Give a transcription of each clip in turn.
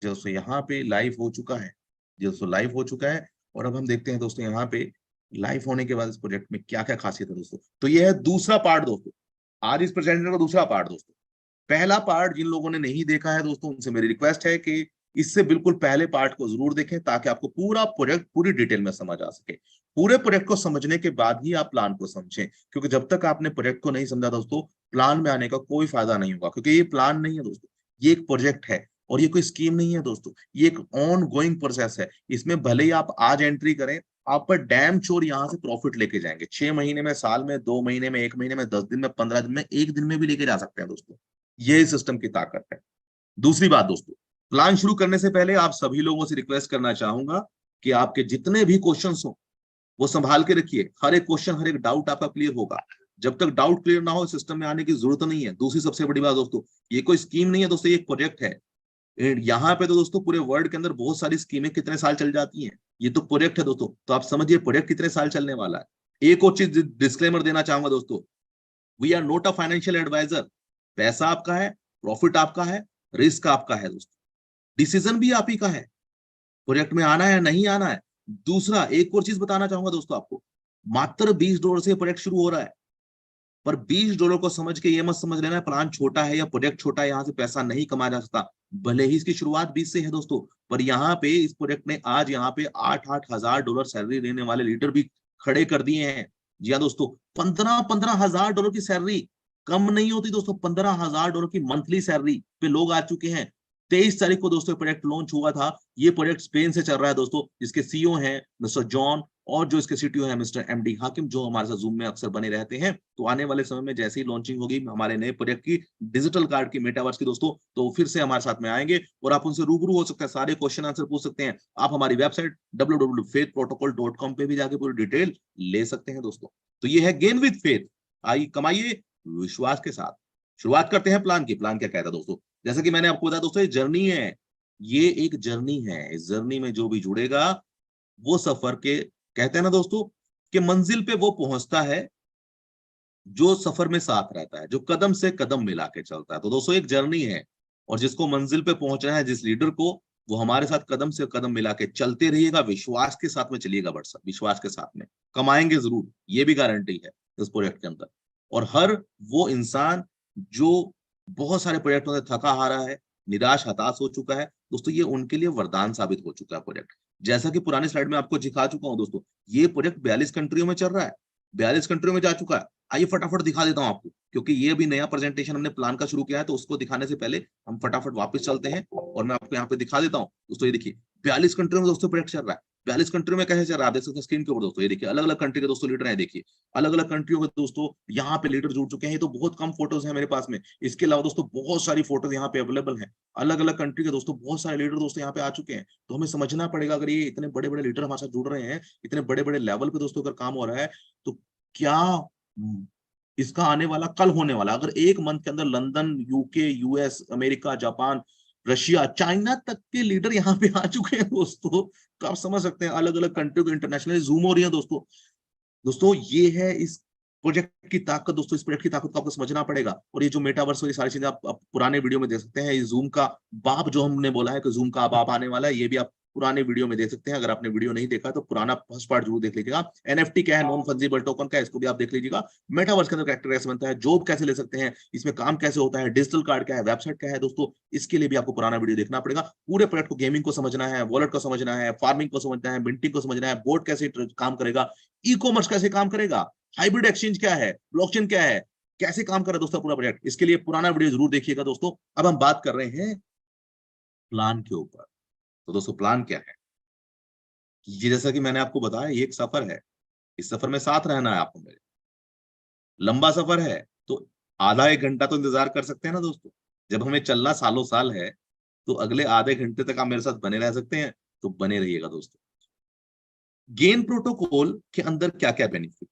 दोस्तों यहाँ पे लाइव हो चुका है, दोस्तों लाइव हो चुका है। और अब हम देखते हैं दोस्तों यहाँ पे लाइव होने के बाद इस प्रोजेक्ट में क्या क्या खासियत है दोस्तों। तो ये है दूसरा पार्ट दोस्तों, आज इस प्रेजेंटेशन का दूसरा पार्ट दोस्तों। पहला पार्ट जिन लोगों ने नहीं देखा है दोस्तों, उनसे मेरी रिक्वेस्ट है कि इससे बिल्कुल पहले पार्ट को जरूर देखें, ताकि आपको पूरा प्रोजेक्ट पूरी डिटेल में समझ आ सके। पूरे प्रोजेक्ट को समझने के बाद ही आप प्लान को समझें, क्योंकि जब तक आपने प्रोजेक्ट को नहीं समझा दोस्तों, प्लान में आने का कोई फायदा नहीं होगा। क्योंकि ये प्लान नहीं है दोस्तों, ये एक प्रोजेक्ट है, और ये कोई स्कीम नहीं है दोस्तों, ये एक ऑन गोइंग प्रोसेस है। इसमें भले ही आप आज एंट्री करें, आप पर डैम श्योर यहाँ से प्रॉफिट लेके जाएंगे। 6 महीने में, साल में, 2 महीने में, 1 महीने में, 10 दिन में, 15 दिन में, 1 दिन में भी लेके जा सकते हैं दोस्तों। ये सिस्टम की ताकत है। दूसरी बात दोस्तों, प्लान शुरू करने से पहले आप सभी लोगों से रिक्वेस्ट करना चाहूंगा कि आपके जितने भी क्वेश्चंस हो वो संभाल के रखिए। हर एक क्वेश्चन, हर एक डाउट आपका क्लियर होगा। जब तक डाउट क्लियर ना हो, सिस्टम में आने की जरूरत नहीं है। दूसरी सबसे बड़ी बात दोस्तों, ये कोई स्कीम नहीं है दोस्तों, ये एक प्रोजेक्ट है। यहाँ पे तो दोस्तों पूरे वर्ल्ड के अंदर बहुत सारी स्कीमें कितने साल चल जाती हैं, ये तो प्रोजेक्ट है दोस्तों। तो आप समझिए प्रोजेक्ट कितने साल चलने वाला है। एक और चीज डिस्क्लेमर देना चाहूंगा दोस्तों, we are not a financial advisor. पैसा आपका है, प्रॉफिट आपका है, रिस्क आपका है दोस्तों, डिसीजन भी आप ही का है, प्रोजेक्ट में आना है या नहीं आना है। दूसरा एक और चीज बताना चाहूंगा दोस्तों आपको, मात्र $20 से प्रोजेक्ट शुरू हो रहा है। पर $20 को समझ के ये मत समझ लेना प्लान छोटा है या प्रोजेक्ट छोटा है, यहाँ से पैसा नहीं कमाया जा सकता। भले ही इसकी शुरुआत 20 से है दोस्तों, पर यहाँ पे इस प्रोजेक्ट ने आज यहाँ पे $8,000 सैलरी देने वाले लीडर भी खड़े कर दिए हैं। जी हाँ दोस्तों, $15,000 की सैलरी कम नहीं होती दोस्तों। $15,000 की मंथली सैलरी पे लोग आ चुके हैं। 23 तारीख को दोस्तों प्रोजेक्ट लॉन्च हुआ था। ये प्रोजेक्ट स्पेन से चल रहा है दोस्तों, जिसके सीईओ हैं मिस्टर जॉन, और जो इसके सीटीओ है मिस्टर एमडी हाकिम, जो हमारे साथ जूम में अक्सर बने रहते हैं। तो आने वाले समय में जैसे ही लॉन्चिंग होगी हमारे नए प्रोजेक्ट की, डिजिटल कार्ड की, मेटावर्स की दोस्तों, तो फिर से हमारे साथ में आएंगे और आप उनसे रूबरू हो सकते हैं, सारे क्वेश्चन आंसर पूछ सकते हैं। आप हमारी वेबसाइट www.faithprotocol.com पे भी जाके पूरी डिटेल ले सकते हैं दोस्तों। तो ये है गेन विद फेथ, आई कमाइए विश्वास के साथ। शुरुआत करते हैं प्लान की। प्लान क्या कहता है दोस्तों, जैसे कि मैंने आपको बताया दोस्तों, ये जर्नी है, ये एक जर्नी है। इस जर्नी में जो भी जुड़ेगा वो सफर के, कहते हैं ना दोस्तों कि मंजिल पे वो पहुंचता है जो सफर में साथ रहता है, जो कदम से कदम मिला के चलता है। तो दोस्तों एक जर्नी है, और जिसको मंजिल पे पहुंचना है, जिस लीडर को, वो हमारे साथ कदम से कदम मिला के चलते रहिएगा, विश्वास के साथ में चलिएगा। बट विश्वास के साथ में कमाएंगे जरूर, ये भी गारंटी है इस प्रोजेक्ट के अंदर। और हर वो इंसान जो बहुत सारे प्रोजेक्टों से थका हारा है, निराश हताश हो चुका है दोस्तों, ये उनके लिए वरदान साबित हो चुका है प्रोजेक्ट। जैसा कि पुरानी स्लाइड में आपको दिखा चुका हूं दोस्तों, ये प्रोजेक्ट 42 कंट्रियों में चल रहा है, 42 कंट्रियों में जा चुका है। आइए फटाफट दिखा देता हूं आपको, क्योंकि ये भी नया प्रेजेंटेशन हमने प्लान का शुरू किया है, तो उसको दिखाने से पहले हम फटाफट वापस चलते हैं और मैं आपको यहाँ पे दिखा देता हूँ दोस्तों। ये देखिए 42 कंट्रियों में दोस्तों प्रोजेक्ट चल रहा है। 42 कंट्रियों में कैसे चल रहा है आप देख सकते हैं स्क्रीन के ऊपर दोस्तों। ये देखिए अलग अलग कंट्री के दोस्तों लीडर हैं, देखिए अलग अलग कंट्रियों के दोस्तों यहाँ पे लीडर जुड़ चुके हैं। ये तो बहुत कम फोटोज है मेरे पास में, इसके अलावा दोस्तों बहुत सारी फोटोज यहाँ पे अवेलेबल है। अलग अलग कंट्री के दोस्तों बहुत सारे लीडर दोस्तों यहाँ पे आ चुके हैं। तो हमें समझना पड़ेगा, अगर ये इतने बड़े बड़े लीडर हमारे साथ जुड़ रहे हैं, इतने बड़े बड़े लेवल पे दोस्तों अगर काम हो रहा है, तो क्या इसका आने वाला, कल होने वाला, अगर एक मंथ के अंदर London, UK, US, America, Japan, Russia, China तक के लीडर यहाँ पे आ चुके हैं दोस्तों, तो आप समझ सकते हैं अलग अलग कंट्री को इंटरनेशनल जूम हो रही है दोस्तों। दोस्तों ये है इस प्रोजेक्ट की ताकत दोस्तों, इस प्रोजेक्ट की ताकत को आपको समझना पड़ेगा। और ये जो मेटावर्स वाली सारी चीजें आप पुराने वीडियो में देख सकते हैं। ये जूम का बाप जो हमने बोला है कि जूम का बाप आने वाला है, ये भी आप पुराने वीडियो में देख सकते हैं। अगर आपने वीडियो नहीं देखा तो पुराना फर्स्ट पार्ट जरूर देख लीजिएगा। एनएफटी क्या है, नॉन फंजिबल टोकन क्या है, इसको भी आप देख लीजिएगा। मेटावर्स के अंदर कैरेक्टर कैसे बनता है, जॉब कैसे ले सकते हैं, इसमें काम कैसे होता है, डिजिटल कार्ड क्या है, वेबसाइट क्या है दोस्तों, इसके लिए भी आपको पुराना वीडियो देखना पड़ेगा। पूरे प्रोजेक्ट को, गेमिंग को समझना है, वॉलेट को समझना है, फार्मिंग को समझना है, मिंटिंग को समझना है, बोर्ड कैसे काम करेगा, ई कॉमर्स कैसे काम करेगा, हाइब्रिड एक्सचेंज क्या है, ब्लॉकचेन क्या है, कैसे काम कर रहा है दोस्तों पूरा प्रोजेक्ट, इसके लिए पुराना वीडियो जरूर देखिएगा दोस्तों। अब हम बात कर रहे हैं प्लान के ऊपर। तो दोस्तों प्लान क्या है, ये जैसा कि मैंने आपको बताया, ये एक सफर है, इस सफर में साथ रहना है आपको मेरे। लंबा सफर है तो आधा एक घंटा तो इंतजार कर सकते हैं ना दोस्तों। जब हमें चलना सालों साल है, तो अगले आधे घंटे तक आप मेरे साथ बने रह सकते हैं, तो बने रहिएगा दोस्तों। गेन प्रोटोकॉल के अंदर क्या क्या बेनिफिट,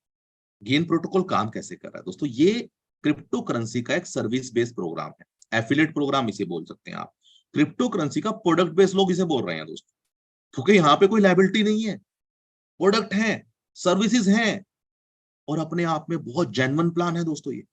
गेन प्रोटोकॉल काम कैसे कर रहा है दोस्तों, ये क्रिप्टो करेंसी का एक सर्विस बेस्ड प्रोग्राम है, एफिलिएट प्रोग्राम इसे बोल सकते हैं आप। क्रिप्टो करेंसी का प्रोडक्ट बेस्ड लोग इसे बोल रहे हैं दोस्तों, क्योंकि यहाँ पे कोई लायबिलिटी नहीं है, प्रोडक्ट है, सर्विसेज हैं, और अपने आप में बहुत जेन्युइन प्लान है दोस्तों। ये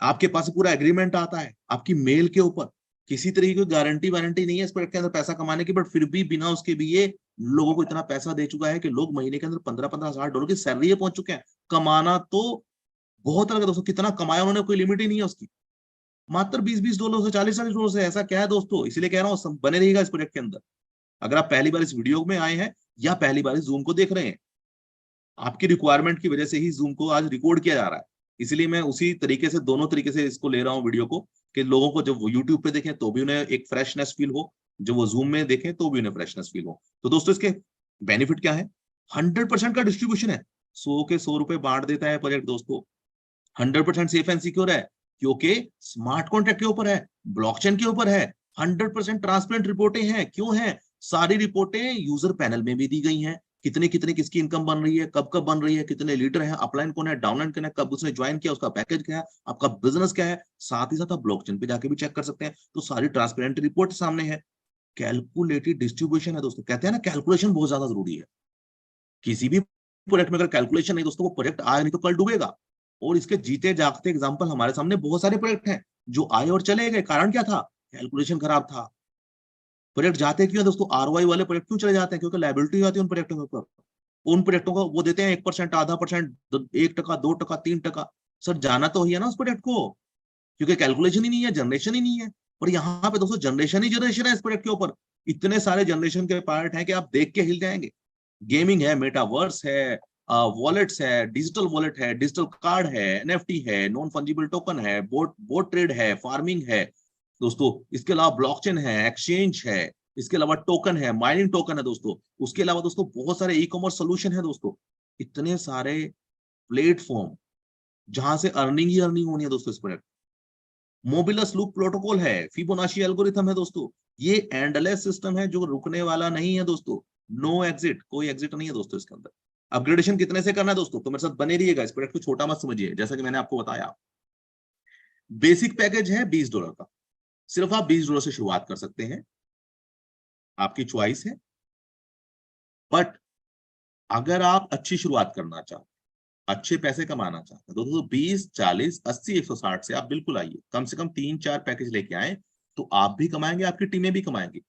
आपके पास पूरा एग्रीमेंट आता है आपकी मेल के ऊपर किसी तरीके की गारंटी वारंटी नहीं है इस प्रोजेक्ट के अंदर पैसा कमाने की, बट फिर भी बिना उसके भी ये लोगों को इतना पैसा दे चुका है कि लोग महीने के अंदर 15-15 हजार डॉलर की सैलरी पहुंच चुके हैं। कमाना तो बहुत अलग है दोस्तों, कितना कमाया उन्होंने कोई लिमिट ही नहीं है उसकी। मात्र 20-20 डॉलर से 40-40 डॉलर से, ऐसा क्या है दोस्तों? इसलिए कह रहा हूँ बने रहिएगा इस प्रोजेक्ट के अंदर। अगर आप पहली बार इस वीडियो में आए हैं या पहली बार इस जूम को देख रहे हैं, आपकी रिक्वायरमेंट की वजह से ही जूम को आज रिकॉर्ड किया जा रहा है, इसलिए मैं उसी तरीके से दोनों तरीके से इसको ले रहा हूँ वीडियो को, कि लोगों को जब वो यूट्यूब पे देखें तो भी उन्हें एक फ्रेशनेस फील हो, जब वो जूम में देखें तो भी उन्हें फ्रेशनेस फील हो। तो दोस्तों इसके बेनिफिट क्या है? 100% का डिस्ट्रीब्यूशन है, 100 के 100 रुपए बांट देता है प्रोजेक्ट दोस्तों। 100% सेफ एंड सिक्योर है क्योंकि स्मार्ट कॉन्ट्रैक्ट के ऊपर है, ब्लॉकचेन के ऊपर है। 100% ट्रांसपेरेंट रिपोर्टें हैं, क्यों है? सारी रिपोर्टें यूजर पैनल में भी दी गई हैं, कितने कितने किसकी इनकम बन रही है, कब कब बन रही है, कितने लीडर हैं, अपलाइन कौन है, डाउनलाइन कौन है, कब उसने ज्वाइन किया, उसका पैकेज क्या है, आपका बिजनेस क्या है। साथ ही साथ आप ब्लॉकचेन पे जाके भी चेक कर सकते हैं, तो सारी ट्रांसपेरेंट रिपोर्ट सामने है। कैलकुलेटेड डिस्ट्रीब्यूशन है दोस्तों, कहते हैं ना कैलकुलेशन बहुत ज्यादा जरूरी है। किसी भी प्रोजेक्ट में अगर कैलकुलेशन नहीं दोस्तों, वो प्रोजेक्ट आए नहीं तो कल डूबेगा। और इसके जीते जागते एग्जांपल हमारे सामने बहुत सारे प्रोजेक्ट हैं जो आए और चले गए। कारण क्या था? कैलकुलेशन खराब था। प्रोजेक्ट जाते क्यों है दोस्तों? आरओआई वाले प्रोजेक्ट क्यों चले जाते हैं? क्योंकि लायबिलिटी आती है उन प्रोजेक्टों के ऊपर। उन प्रोजेक्टों को वो देते हैं 1%, आधा परसेंट, 1%, 2%, 3%। सर जाना तो ही है ना उस प्रोजेक्ट को, क्योंकि कैलकुलेशन ही नहीं है, जनरेशन ही नहीं है। और यहाँ पे दोस्तों जनरेशन ही जनरेशन है इस प्रोजेक्ट के ऊपर। इतने सारे जनरेशन के पार्ट हैं कि आप देख के हिल जाएंगे। गेमिंग है, मेटावर्स है, वॉलेट्स है, डिजिटल वॉलेट है, डिजिटल कार्ड है, एनएफटी है, नॉन फंजिबल टोकन है, बोट बोट ट्रेड है, फार्मिंग है दोस्तों। इसके अलावा ब्लॉकचेन है, एक्सचेंज है, इसके अलावा टोकन है, माइनिंग टोकन है दोस्तों। उसके अलावा दोस्तों बहुत सारे ई कॉमर्स सोल्यूशन है दोस्तों। इतने सारे प्लेटफॉर्म जहां से अर्निंग ही अर्निंग होनी है दोस्तों इस प्रोजेक्ट। मोबिलस लूप प्रोटोकॉल है, फिबोनाची एल्गोरिथम है दोस्तों। ये एंडलेस सिस्टम है जो रुकने वाला नहीं है दोस्तों। नो एग्जिट, कोई एग्जिट नहीं है दोस्तों इसके अंदर। अपग्रेडेशन कितने से करना है दोस्तों? तो मेरे साथ बने रहिएगा, इस प्रोजेक्ट को छोटा मत समझिए। जैसा कि मैंने आपको बताया, बेसिक पैकेज है $20 का, सिर्फ आप $20 से शुरुआत कर सकते हैं, आपकी चॉइस है। बट अगर आप अच्छी शुरुआत करना चाहते, अच्छे पैसे कमाना चाहते हैं, तो दोस्तों 20, 40, 80, 160 से आप बिल्कुल आइए। कम से कम 3-4 पैकेज लेके आए तो आप भी कमाएंगे, आपकी टीमें भी कमाएंगी।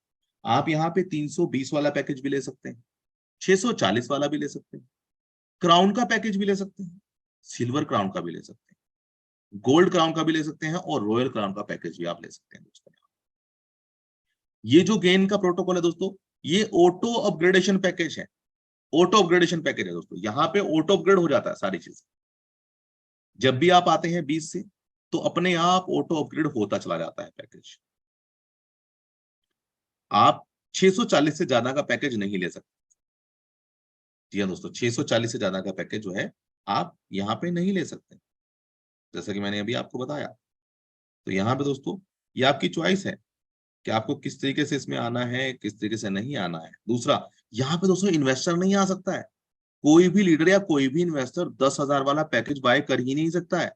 आप यहाँ पे 320 वाला पैकेज भी ले सकते हैं, 640 वाला भी ले सकते हैं, क्राउन का पैकेज भी ले सकते हैं, सिल्वर क्राउन का भी ले सकते हैं, गोल्ड क्राउन का भी ले सकते हैं, और रॉयल क्राउन का पैकेज भी आप ले सकते हैं दोस्तों। ये जो गेन का प्रोटोकॉल है दोस्तों, ये ऑटो अपग्रेडेशन पैकेज है। ऑटो अपग्रेडेशन पैकेज है दोस्तों, यहाँ पे ऑटो अपग्रेड हो जाता है सारी चीज। जब भी आप आते हैं 20 से, तो अपने आप ऑटो अपग्रेड होता चला जाता है पैकेज। आप 640 से ज्यादा का पैकेज नहीं ले सकते। जी हाँ दोस्तों, 640 से ज्यादा का पैकेज जो है आप यहाँ पे नहीं ले सकते, जैसा कि मैंने अभी आपको बताया। तो यहाँ पे दोस्तों ये आपकी चॉइस है कि आपको किस तरीके से इसमें आना है, किस तरीके से नहीं आना है। दूसरा, यहाँ पे दोस्तों इन्वेस्टर नहीं आ सकता है। कोई भी लीडर या कोई भी इन्वेस्टर 10,000 वाला पैकेज बाय कर ही नहीं सकता है।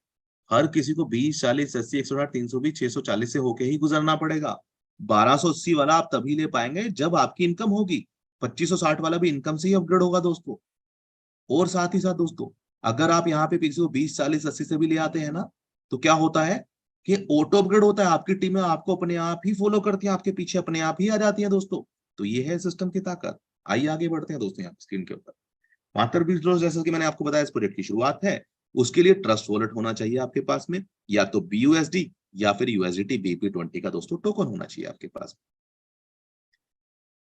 हर किसी को 20, 40, 80, 160, 320, 640 से होके ही गुजरना पड़ेगा। 1280 वाला आप तभी ले पाएंगे जब आपकी इनकम होगी। 2560 वाला भी इनकम से ही अपग्रेड होगा दोस्तों। और साथ ही साथ दोस्तों, अगर आप यहाँ पे किसी को 20, 40, 80 से भी ले आते हैं ना, तो क्या होता है कि ऑटो अपग्रेड होता है। आपकी टीमें आपको अपने आप ही फॉलो करती हैं, आपके पीछे अपने आप ही आ जाती हैं दोस्तों। तो ये है सिस्टम की ताकत। आइए आगे बढ़ते हैं दोस्तों यहाँ स्क्रीन के ऊपर। मात्र $20 जैसा कि मैंने आपको बताया इस प्रोजेक्ट की शुरुआत है। उसके लिए ट्रस्ट वॉलेट होना चाहिए आपके पास में, या तो BUSD या फिर USDT BP20 का दोस्तों टोकन होना चाहिए आपके पास।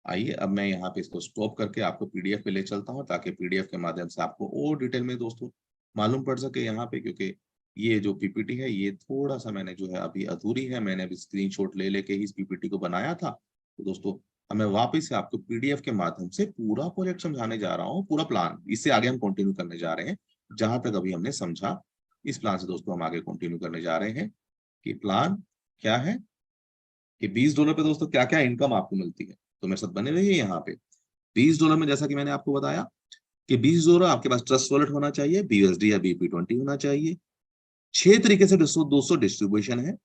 आइए अब मैं यहाँ पे इसको स्टॉप करके आपको PDF पे ले चलता हूँ, ताकि PDF के माध्यम से आपको और डिटेल में दोस्तों मालूम पड़ सके यहाँ पे। क्योंकि ये जो PPT है ये थोड़ा सा मैंने जो है अभी अधूरी है, मैंने अभी स्क्रीनशॉट ले लेके ही इस PPT को बनाया था। तो दोस्तों अब मैं वापस से आपको PDF के माध्यम से पूरा प्रोजेक्ट समझाने जा रहा हूँ, पूरा प्लान। इससे आगे हम कंटिन्यू करने जा रहे हैं जहां तक अभी हमने समझा। इस प्लान से दोस्तों हम आगे कंटिन्यू करने जा रहे हैं कि प्लान क्या है, कि $20 पे दोस्तों क्या क्या इनकम आपको मिलती है। तो मेरे साथ बने रहिए यहाँ पे। $20 में जैसा कि मैंने आपको बताया कि $20 आपके पास ट्रस्ट वॉलेट होना चाहिए, BUSD या BP20 होना चाहिए। 6 तरीके से दोस्तों डिस्ट्रीब्यूशन है।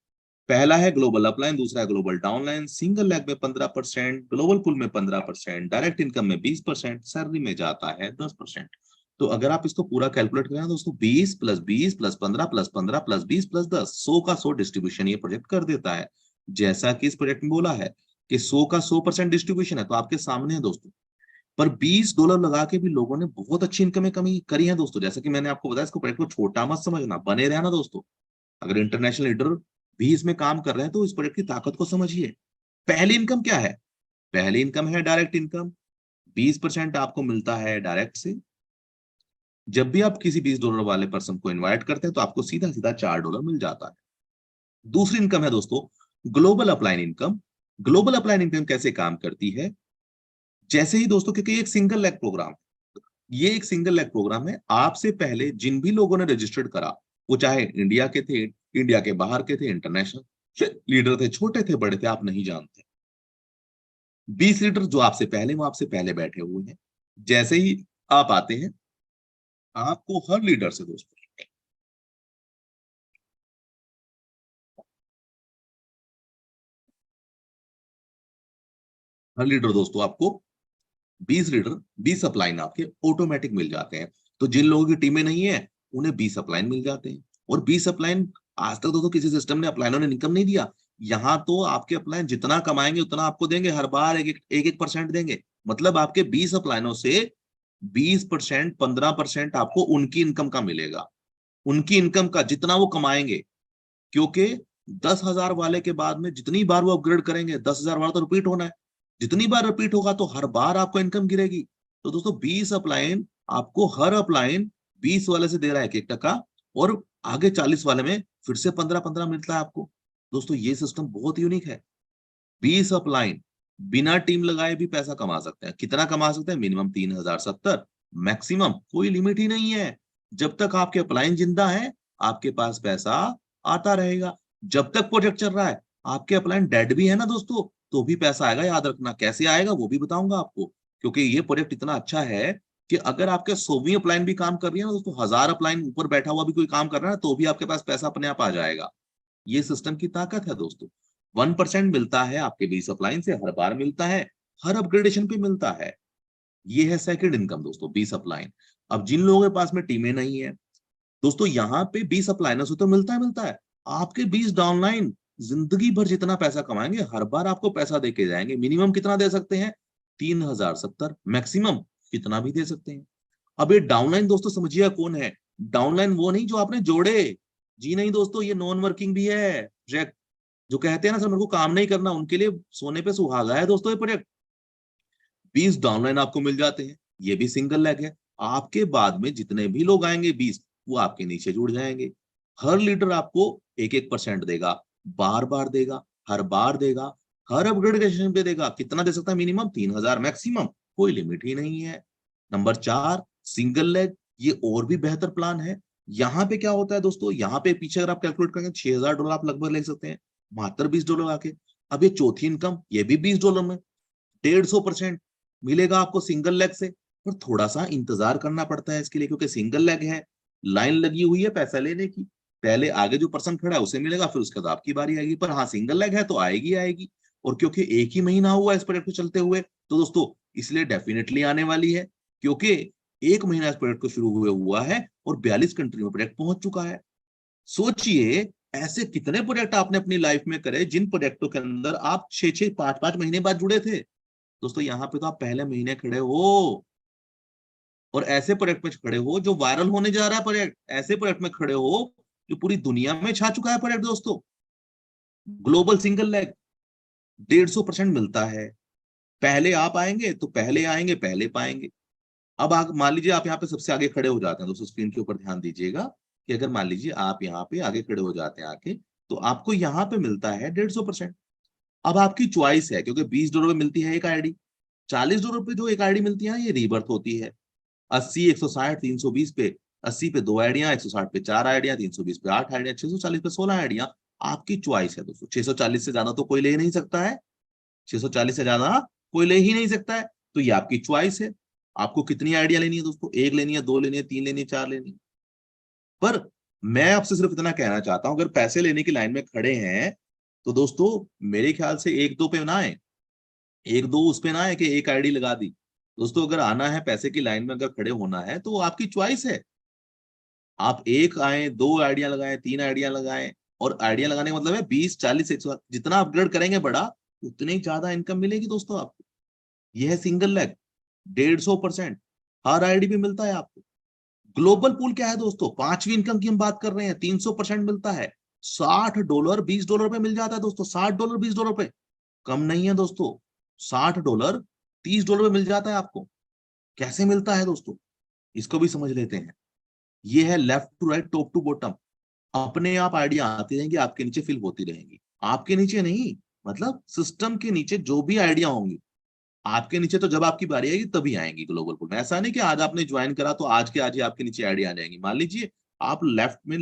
पहला है ग्लोबल अपलाइन, दूसरा है ग्लोबल डाउनलाइन, सिंगल लेग में 15%, ग्लोबल पुल में 15%, डायरेक्ट इनकम में 20%, सैलरी में जाता है 10%। तो अगर आप इसको पूरा कैलकुलेट करें दोस्तों, 20 + 20 + 15 + 15 + 20 + 10, 100 का 100 डिस्ट्रीब्यूशन ये प्रोजेक्ट कर देता है। जैसा कि इस प्रोजेक्ट में बोला है कि 100 का 100% डिस्ट्रीब्यूशन है, तो आपके सामने है दोस्तों। पर $20 लगा के भी लोगों ने बहुत अच्छी इनकम कमी करी है दोस्तों। जैसा कि मैंने आपको बताया, इसको प्रोजेक्ट को छोटा मत समझना, बने रहना दोस्तों। अगर इंटरनेशनल लीडर भी इसमें काम कर रहे हैं तो इस प्रोजेक्ट की ताकत को समझिए। पहली इनकम क्या है? पहली इनकम है डायरेक्ट इनकम। 20% आपको मिलता है डायरेक्ट से। जब भी आप किसी $20 वाले पर्सन को इनवाइट करते हैं तो आपको सीधा सीधा $4 मिल जाता है। दूसरी इनकम है दोस्तों global upline income. Global upline income कैसे काम करती है? जैसे ही दोस्तों, क्योंकि एक सिंगल लेग प्रोग्राम, ये एक सिंगल लेग प्रोग्राम है। आपसे पहले जिन भी लोगों ने रजिस्टर्ड करा, वो चाहे इंडिया के थे, इंडिया के बाहर के थे, इंटरनेशनल लीडर थे, छोटे थे, बड़े थे, आप नहीं जानते। 20 लीडर जो आपसे पहले, वो आपसे पहले बैठे हुए हैं। जैसे ही आप आते हैं, आपको हर लीडर से दोस्तों, हर लीडर दोस्तों आपको 20 लीडर, 20 अपलाइन आपके ऑटोमेटिक मिल जाते हैं। तो जिन लोगों की टीमें नहीं है, उन्हें 20 अपलाइन मिल जाते हैं। और 20 अपलाइन, आज तक दोस्तों किसी सिस्टम ने अपलाइनों ने इनकम नहीं दिया। यहाँ तो आपके अपलाइन जितना कमाएंगे उतना आपको देंगे, हर बार एक एक परसेंट देंगे। मतलब आपके 20 अपलाइनों से 20%, 15% आपको उनकी इनकम का मिलेगा। उनकी इनकम का जितना वो कमाएंगे, क्योंकि 10,000 वाले के बाद में जितनी बार वो अपग्रेड करेंगे, 10,000 बार तो रिपीट होना है। जितनी बार रिपीट होगा तो हर बार आपको इनकम गिरेगी। तो दोस्तों 20 अपलाइन आपको, हर अपलाइन 20 वाले से दे रहा है 1-1 टका, और आगे 40 वाले में फिर से 15-15 मिलता है आपको। दोस्तों ये सिस्टम बहुत यूनिक है। 20 अपलाइन बिना टीम लगाए भी पैसा कमा सकते हैं। कितना कमा सकते हैं? मिनिमम 3,070, मैक्सिमम कोई लिमिट ही नहीं है। जब तक आपके अपलाइन जिंदा है, आपके पास पैसा आता रहेगा। जब तक प्रोजेक्ट चल रहा है, आपके अपलाइन डेड भी है ना दोस्तों, तो भी पैसा आएगा। याद रखना, कैसे आएगा वो भी बताऊंगा आपको, क्योंकि ये प्रोजेक्ट इतना अच्छा है कि अगर आपके 100वीं अपलाइन भी काम कर रही है ना दोस्तों, 1000 अपलाइन ऊपर बैठा हुआ भी कोई काम कर रहा है, तो भी आपके पास पैसा अपने आप आ जाएगा। ये सिस्टम की ताकत है दोस्तों। 1% मिलता है आपके 20 अपलाइन से, हर बार मिलता है, हर अपग्रेडेशन पे मिलता है। ये है सेकंड इनकम दोस्तों, 20 अपलाइन। अब जिन लोगों के पास में टीमें नहीं है दोस्तों, यहाँ पे 20 अपलाइनर से तो मिलता है। आपके 20 डाउनलाइन जिंदगी भर जितना पैसा कमाएंगे, हर बार आपको पैसा देके जाएंगे। मिनिमम कितना दे सकते हैं? 3,070, मैक्सिमम कितना भी दे सकते हैं। अब ये डाउनलाइन दोस्तों समझिए कौन है। डाउनलाइन वो नहीं जो आपने जोड़े, जी नहीं दोस्तों, ये नॉन वर्किंग भी है प्रोजेक्ट। जो कहते हैं ना सर मेरे को काम नहीं करना, उनके लिए सोने पे सुहागा है दोस्तों ये प्रोजेक्ट। 20 डाउनलाइन आपको मिल जाते हैं, ये भी सिंगल लेग है। आपके बाद में जितने भी लोग आएंगे 20, वो आपके नीचे जुड़ जाएंगे। हर लीडर आपको 1-1% देगा, बार बार देगा, हर बार देगा, हर अपग्रेडेशन पे देगा। कितना दे सकता है? मिनिमम 3,000, मैक्सिमम कोई लिमिट ही नहीं है। Number 4, single leg. ये और भी बेहतर प्लान है। यहाँ पे क्या होता है दोस्तों, यहाँ पे पीछे अगर आप कैलकुलेट करेंगे, $6,000 आप लगभग ले सकते हैं, मात्र $20 आके। अब ये चौथी इनकम, ये भी $20 में 150% मिलेगा आपको सिंगल लेग से। पर थोड़ा सा इंतजार करना पड़ता है इसके लिए, क्योंकि सिंगल लेग है, लाइन लगी हुई है पैसा लेने की। पहले आगे जो पर्सन खड़ा है उसे मिलेगा, फिर उसके बाद आपकी बारी आएगी। पर हाँ, सिंगल लेग है तो आएगी। और क्योंकि एक ही महीना हुआ इस प्रोजेक्ट को चलते हुए, तो दोस्तों इसलिए डेफिनेटली आने वाली है। क्योंकि एक महीना इस प्रोजेक्ट को शुरू हुए हुआ है और 42 कंट्री में प्रोजेक्ट पहुंच चुका है। सोचिए, ऐसे कितने प्रोजेक्ट आपने अपनी लाइफ में करे जिन प्रोजेक्टों के अंदर आप 6-6, 5-5 महीने बाद जुड़े थे। दोस्तों यहाँ पे तो आप पहले महीने खड़े हो, और ऐसे प्रोजेक्ट में खड़े हो जो वायरल होने जा रहा है प्रोजेक्ट। ऐसे प्रोजेक्ट में खड़े हो जो पूरी दुनिया में छा चुका है प्रोजेक्ट दोस्तों। ग्लोबल सिंगल लेग 150% मिलता है। पहले आप आएंगे तो पहले आएंगे, पहले पाएंगे। अब आप मान लीजिए आप यहाँ पे सबसे आगे खड़े हो जाते हैं दोस्तों, स्क्रीन के ऊपर ध्यान दीजिएगा कि अगर मान लीजिए आप यहाँ पे आगे खड़े हो जाते हैं आके, तो आपको यहाँ पे मिलता है 150%। अब आपकी च्वाइस है, क्योंकि $20 में मिलती है एक आईडी, $40 पे जो एक आईडी मिलती है ये रीबर्थ होती है। 80, 160, 320 पे 80 पे 2 आइडिया, 160 पे 4 आइडिया, 320 पे 8 आइडिया, 640 पे 16 आइडिया। आपकी च्वाइस है दोस्तों। 640 से ज्यादा तो कोई ले नहीं सकता है, 640 से ज्यादा कोई ले ही नहीं सकता है। तो ये आपकी च्वाइस है, आपको कितनी आइडिया लेनी है दोस्तों? एक लेनी है, दो लेनी है, तीन लेनी है, चार लेनी है। पर मैं आपसे सिर्फ इतना कहना चाहता हूं, अगर पैसे लेने की लाइन में खड़े हैं तो दोस्तों मेरे ख्याल से एक दो पे ना आए, एक दो उस पे ना है कि एक आईडी लगा दी। दोस्तों अगर आना है पैसे की लाइन में, अगर खड़े होना है, तो वो आपकी च्वाइस है। आप एक आए, 2 आइडिया लगाएं, 3 आइडिया लगाएं, और आइडिया लगाने का मतलब है 20, 40, 100, जितना अपग्रेड करेंगे बड़ा उतनी ज्यादा इनकम मिलेगी दोस्तों आपको। यह है सिंगल लेग 150% हर आईडी पे मिलता है आपको। ग्लोबल पूल क्या है दोस्तों, पांचवी इनकम की हम बात कर रहे हैं, 300% मिलता है। $60 $20 पे मिल जाता है दोस्तों, $60 $20 पे, कम नहीं है दोस्तों। $60 $30 पे मिल जाता है आपको। कैसे मिलता है दोस्तों, इसको भी समझ लेते हैं। ये है left to right, top to bottom, अपने आप आइडिया आती रहेंगी, आपके नीचे फिल होती रहेंगी। आपके नीचे नहीं, मतलब सिस्टम के नीचे जो भी आइडिया होंगी आपके नीचे, तो जब आपकी बारी आएगी तभी आएंगी ग्लोबल पूल में। ऐसा नहीं कि आज आपने ज्वाइन करा तो आज के आज ही आपके नीचे आइडिया आ जाएंगी। मान लीजिए आप लेफ्ट में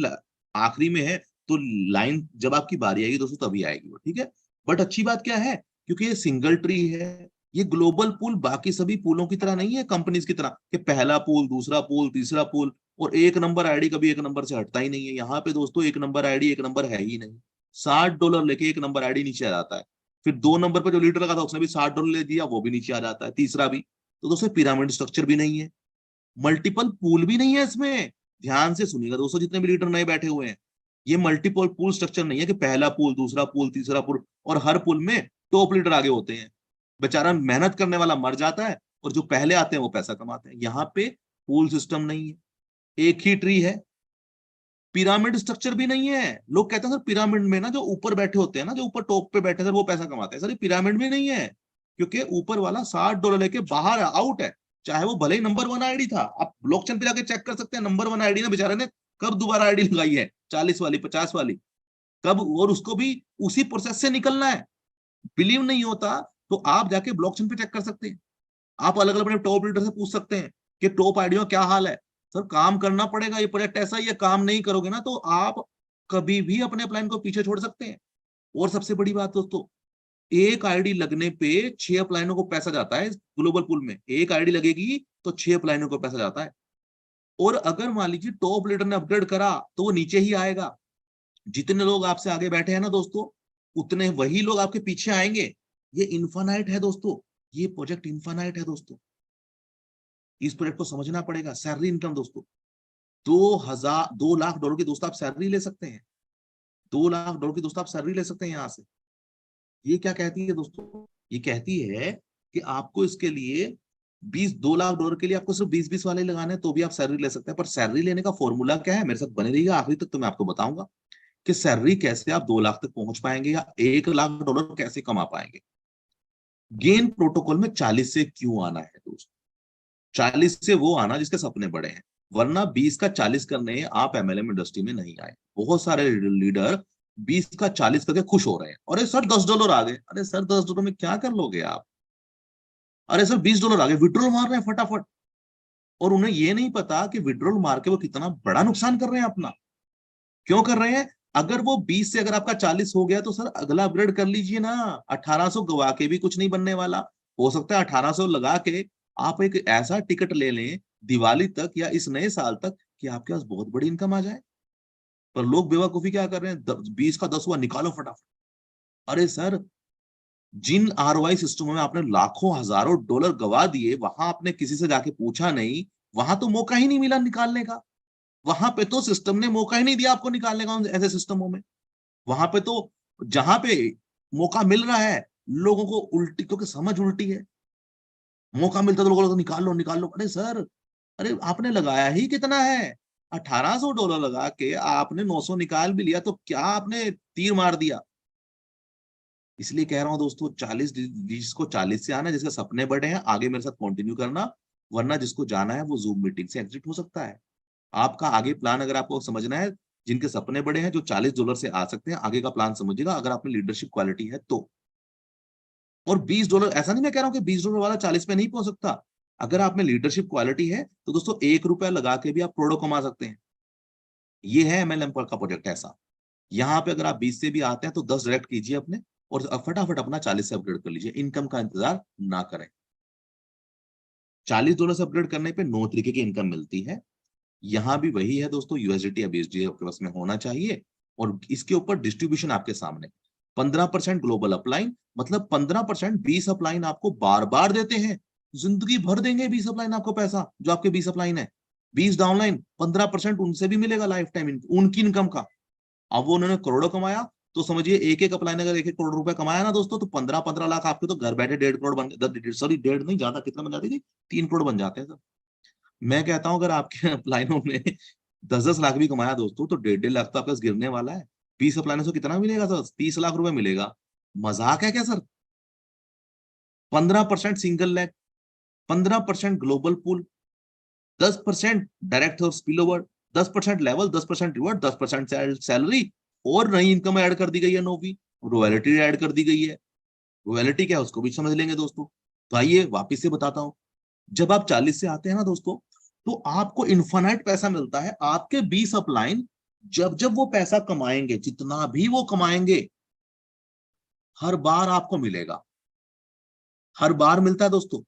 आखिरी में है, तो लाइन जब आपकी बारी आएगी दोस्तों तभी आएगी वो, ठीक है। बट अच्छी बात क्या है, क्योंकि ये सिंगल ट्री है, ये ग्लोबल पूल बाकी सभी पूलों की तरह नहीं है, कंपनीज की तरह कि पहला पूल, दूसरा पूल, तीसरा पूल, और एक नंबर आईडी कभी एक नंबर से हटता ही नहीं है। यहाँ पे दोस्तों एक नंबर आईडी एक नंबर है ही नहीं। $60 लेके एक नंबर आईडी नीचे आ जाता है। फिर 2 नंबर पर जो लीडर लगा था उसने भी $60 ले दिया, वो भी नीचे आ जाता है, तीसरा भी। तो दोस्तों पिरामिड स्ट्रक्चर भी नहीं है, मल्टीपल पूल भी नहीं है इसमें। ध्यान से सुनिएगा दोस्तों, जितने भी लीडर नए बैठे हुए हैं, ये मल्टीपल पूल स्ट्रक्चर नहीं है कि पहला पूल, दूसरा पूल, तीसरा पूल, और हर पूल में टॉप लीडर आगे होते हैं। बेचारा मेहनत करने वाला मर जाता है और जो पहले आते हैं वो पैसा कमाते हैं। यहाँ पे पूल सिस्टम नहीं है, एक ही ट्री है, पिरामिड स्ट्रक्चर भी नहीं है। लोग कहते हैं सर पिरामिड में ना जो ऊपर बैठे होते हैं ना, जो ऊपर टॉप पे बैठे हैं सर वो पैसा कमाते हैं। सर ये पिरामिड में नहीं है, क्योंकि ऊपर वाला $60 लेके बाहर आउट है, चाहे वो भले ही नंबर 1 आईडी था। आप ब्लॉकचेन पे जाके चेक कर सकते हैं, नंबर 1 आईडी ने बेचारे ने कब दोबारा आईडी लगाई है, 40 वाली, 50 वाली, कब, और उसको भी उसी प्रोसेस से निकलना है। बिलीव नहीं होता तो आप जाके ब्लॉकचेन पे चेक कर सकते हैं। आप अलग अलग अपने टॉप लीडर से पूछ सकते हैं कि टॉप आईडिया क्या हाल है। सर काम करना पड़ेगा, ये प्रोजेक्ट ऐसा ही है, काम नहीं करोगे ना तो आप कभी भी अपने अपलाइन को पीछे छोड़ सकते हैं। और सबसे बड़ी बात दोस्तों, एक आईडी लगने पे 6 अपलाइनों को पैसा जाता है ग्लोबल पूल में। एक आईडी लगेगी तो 6 अपलाइनों को पैसा जाता है। और अगर मान लीजिए टॉप लीडर ने अपग्रेड करा तो वो नीचे ही आएगा। जितने लोग आपसे आगे बैठे हैं ना दोस्तों, उतने वही लोग आपके पीछे आएंगे। ये इन्फानाइट है दोस्तों, ये प्रोजेक्ट इन्फानाइट है दोस्तों। इस प्रोजेक्ट को समझना पड़ेगा। सैलरी इनकम दोस्तों, 2 लाख डॉलर की दोस्तों आप सैलरी ले सकते हैं। $2 लाख की दोस्तों आप सैलरी ले सकते हैं यहाँ से। ये क्या कहती है दोस्तों, ये कहती है कि आपको इसके लिए 2 लाख डॉलर के लिए आपको सिर्फ 20-20 वाले लगाने हैं तो भी आप सैलरी ले सकते हैं। पर सैलरी लेने का फॉर्मूला क्या है, मेरे साथ बने रहिएगा आखिरी तक, तो मैं आपको बताऊंगा कि सैलरी कैसे आप 2 लाख तक पहुंच पाएंगे या $1 लाख कैसे कमा पाएंगे। गेन प्रोटोकॉल में 40 से क्यों आना है दोस्तों, 40 से वो आना जिसके सपने बड़े हैं, वरना 20 का 40 करने आप एमएलएम इंडस्ट्री में नहीं आए। बहुत सारे लीडर 20 का 40 करके खुश हो रहे हैं। अरे सर $10 आ गए, अरे सर $10 में क्या कर लोगे आप, अरे सर $20 आ गए, विड्रॉल मार रहे हैं फटाफट। और उन्हें ये नहीं पता कि विड्रॉल मार के वो कितना बड़ा नुकसान कर रहे हैं अपना। क्यों कर रहे हैं, अगर वो 20 से अगर आपका 40 हो गया तो सर अगला अपग्रेड कर लीजिए ना। 1800 गवा के भी कुछ नहीं बनने वाला। हो सकता है 1800 लगा के आप एक ऐसा टिकट ले लें दिवाली तक या इस नए साल तक कि आपके पास बहुत बड़ी इनकम आ जाए। पर लोग बेवकूफी क्या कर रहे हैं, 20 का 10 हुआ निकालो फटाफट। अरे सर, जिन आरओआई सिस्टमों में आपने लाखों हजारों डॉलर गवा दिए, वहां आपने किसी से जाके पूछा नहीं, वहां तो मौका ही नहीं मिला निकालने का। वहां पे तो सिस्टम ने मौका ही नहीं दिया आपको निकालने का। ऐसे सिस्टमों में वहां पे तो जहां पे मौका मिल रहा है लोगों को उल्टी, क्योंकि समझ उल्टी है। मौका मिलता तो लोगों को निकाल लो निकाल लो। अरे सर, अरे आपने लगाया ही कितना है, $1800 लगा के आपने 900 निकाल भी लिया तो क्या आपने तीर मार दिया। इसलिए कह रहा हूं दोस्तों, 40 जिसको 40 से आना है, जिसके सपने बड़े हैं, आगे मेरे साथ कंटिन्यू करना, वरना जिसको जाना है वो जूम मीटिंग से एग्जिट हो सकता है। आपका आगे प्लान अगर आपको समझना है, जिनके सपने बड़े हैं जो $40 से आ सकते हैं, आगे का प्लान समझिएगा अगर आपने लीडरशिप क्वालिटी है तो। और $20, ऐसा नहीं मैं कह रहा हूं कि $20 वाला 40 पे नहीं पहुंच सकता। अगर आप में लीडरशिप क्वालिटी है तो दोस्तों ₹1 लगा के भी आप करोड़ों कमा सकते हैं। ये है एमएलएम का प्रोजेक्ट ऐसा। यहाँ पे अगर आप 20 से भी आते हैं तो 10 डायरेक्ट कीजिए अपने, और फटाफट अपना 40 से अपग्रेड कर लीजिए। इनकम का इंतजार ना करें। $40 से अपग्रेड करने पे 9 तरीके की इनकम मिलती है। यहाँ भी वही है दोस्तों, यूएसडीटी या बीएसडी आपके पास में होना चाहिए। और इसके ऊपर डिस्ट्रीब्यूशन आपके सामने, 15% ग्लोबल अपलाइन, मतलब 15% 20 अपलाइन आपको बार बार देते हैं। जिंदगी भर देंगे 20 अपलाइन आपको पैसा, जो आपके 20 अपलाइन है। 20 डाउनलाइन, 15% उनसे भी मिलेगा लाइफ टाइम उनकी इनकम का। अब वो उन्होंने करोड़ों कमाया, तो समझिए एक एक अपलाइन अगर 1-1 करोड़ रुपए कमाया ना दोस्तों, तो 15-15 लाख आपके तो घर बैठे 1.5 करोड़ बन, सॉरी 1.5 नहीं, ज्यादा कितना बन जाती थी, 3 करोड़ बन जाते हैं सर। मैं कहता हूँ अगर आपके अपलाइनों ने 10-10 लाख भी कमाया दोस्तों, तो 1.5-1.5 लाख तो आपके पास गिरने वाला है। 20 अपलाइनों से कितना मिलेगा सर? 30 लाख रुपए मिलेगा। मजाक है क्या sir? 15% single leg, 15% global pool, 10% direct और spill over, 10% level, 10% reward, 10% salary, और नई इनकम ऐड कर दी गई है, नौवीं रॉयल्टी ऐड कर दी गई है। रॉयल्टी क्या है उसको भी समझ लेंगे दोस्तों। तो आइए वापिस से बताता हूँ, जब आप 40 से आते हैं ना दोस्तों, तो आपको इन्फानाइट पैसा मिलता है। आपके 20 अपलाइन जब जब वो पैसा कमाएंगे, जितना भी वो कमाएंगे, हर बार आपको मिलेगा, हर बार मिलता है दोस्तों।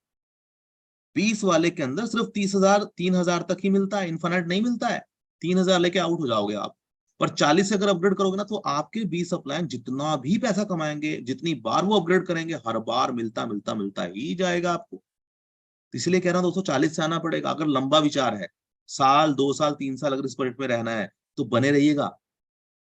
20 वाले के अंदर सिर्फ 30,000 3,000 तक ही मिलता है, इन्फानाइट नहीं मिलता है। 3,000 लेके आउट हो जाओगे आप। पर 40 से अगर अपग्रेड करोगे ना, तो आपके 20 अपलाइन जितना भी पैसा कमाएंगे, जितनी बार वो अपग्रेड करेंगे, हर बार मिलता मिलता मिलता ही जाएगा आपको। तो इसलिए कह रहा हूं दोस्तों, 40 से आना पड़ेगा। अगर लंबा विचार है, साल 2 साल 3 साल अगर इस प्रोजेक्ट में रहना है, तो बने रहिएगा।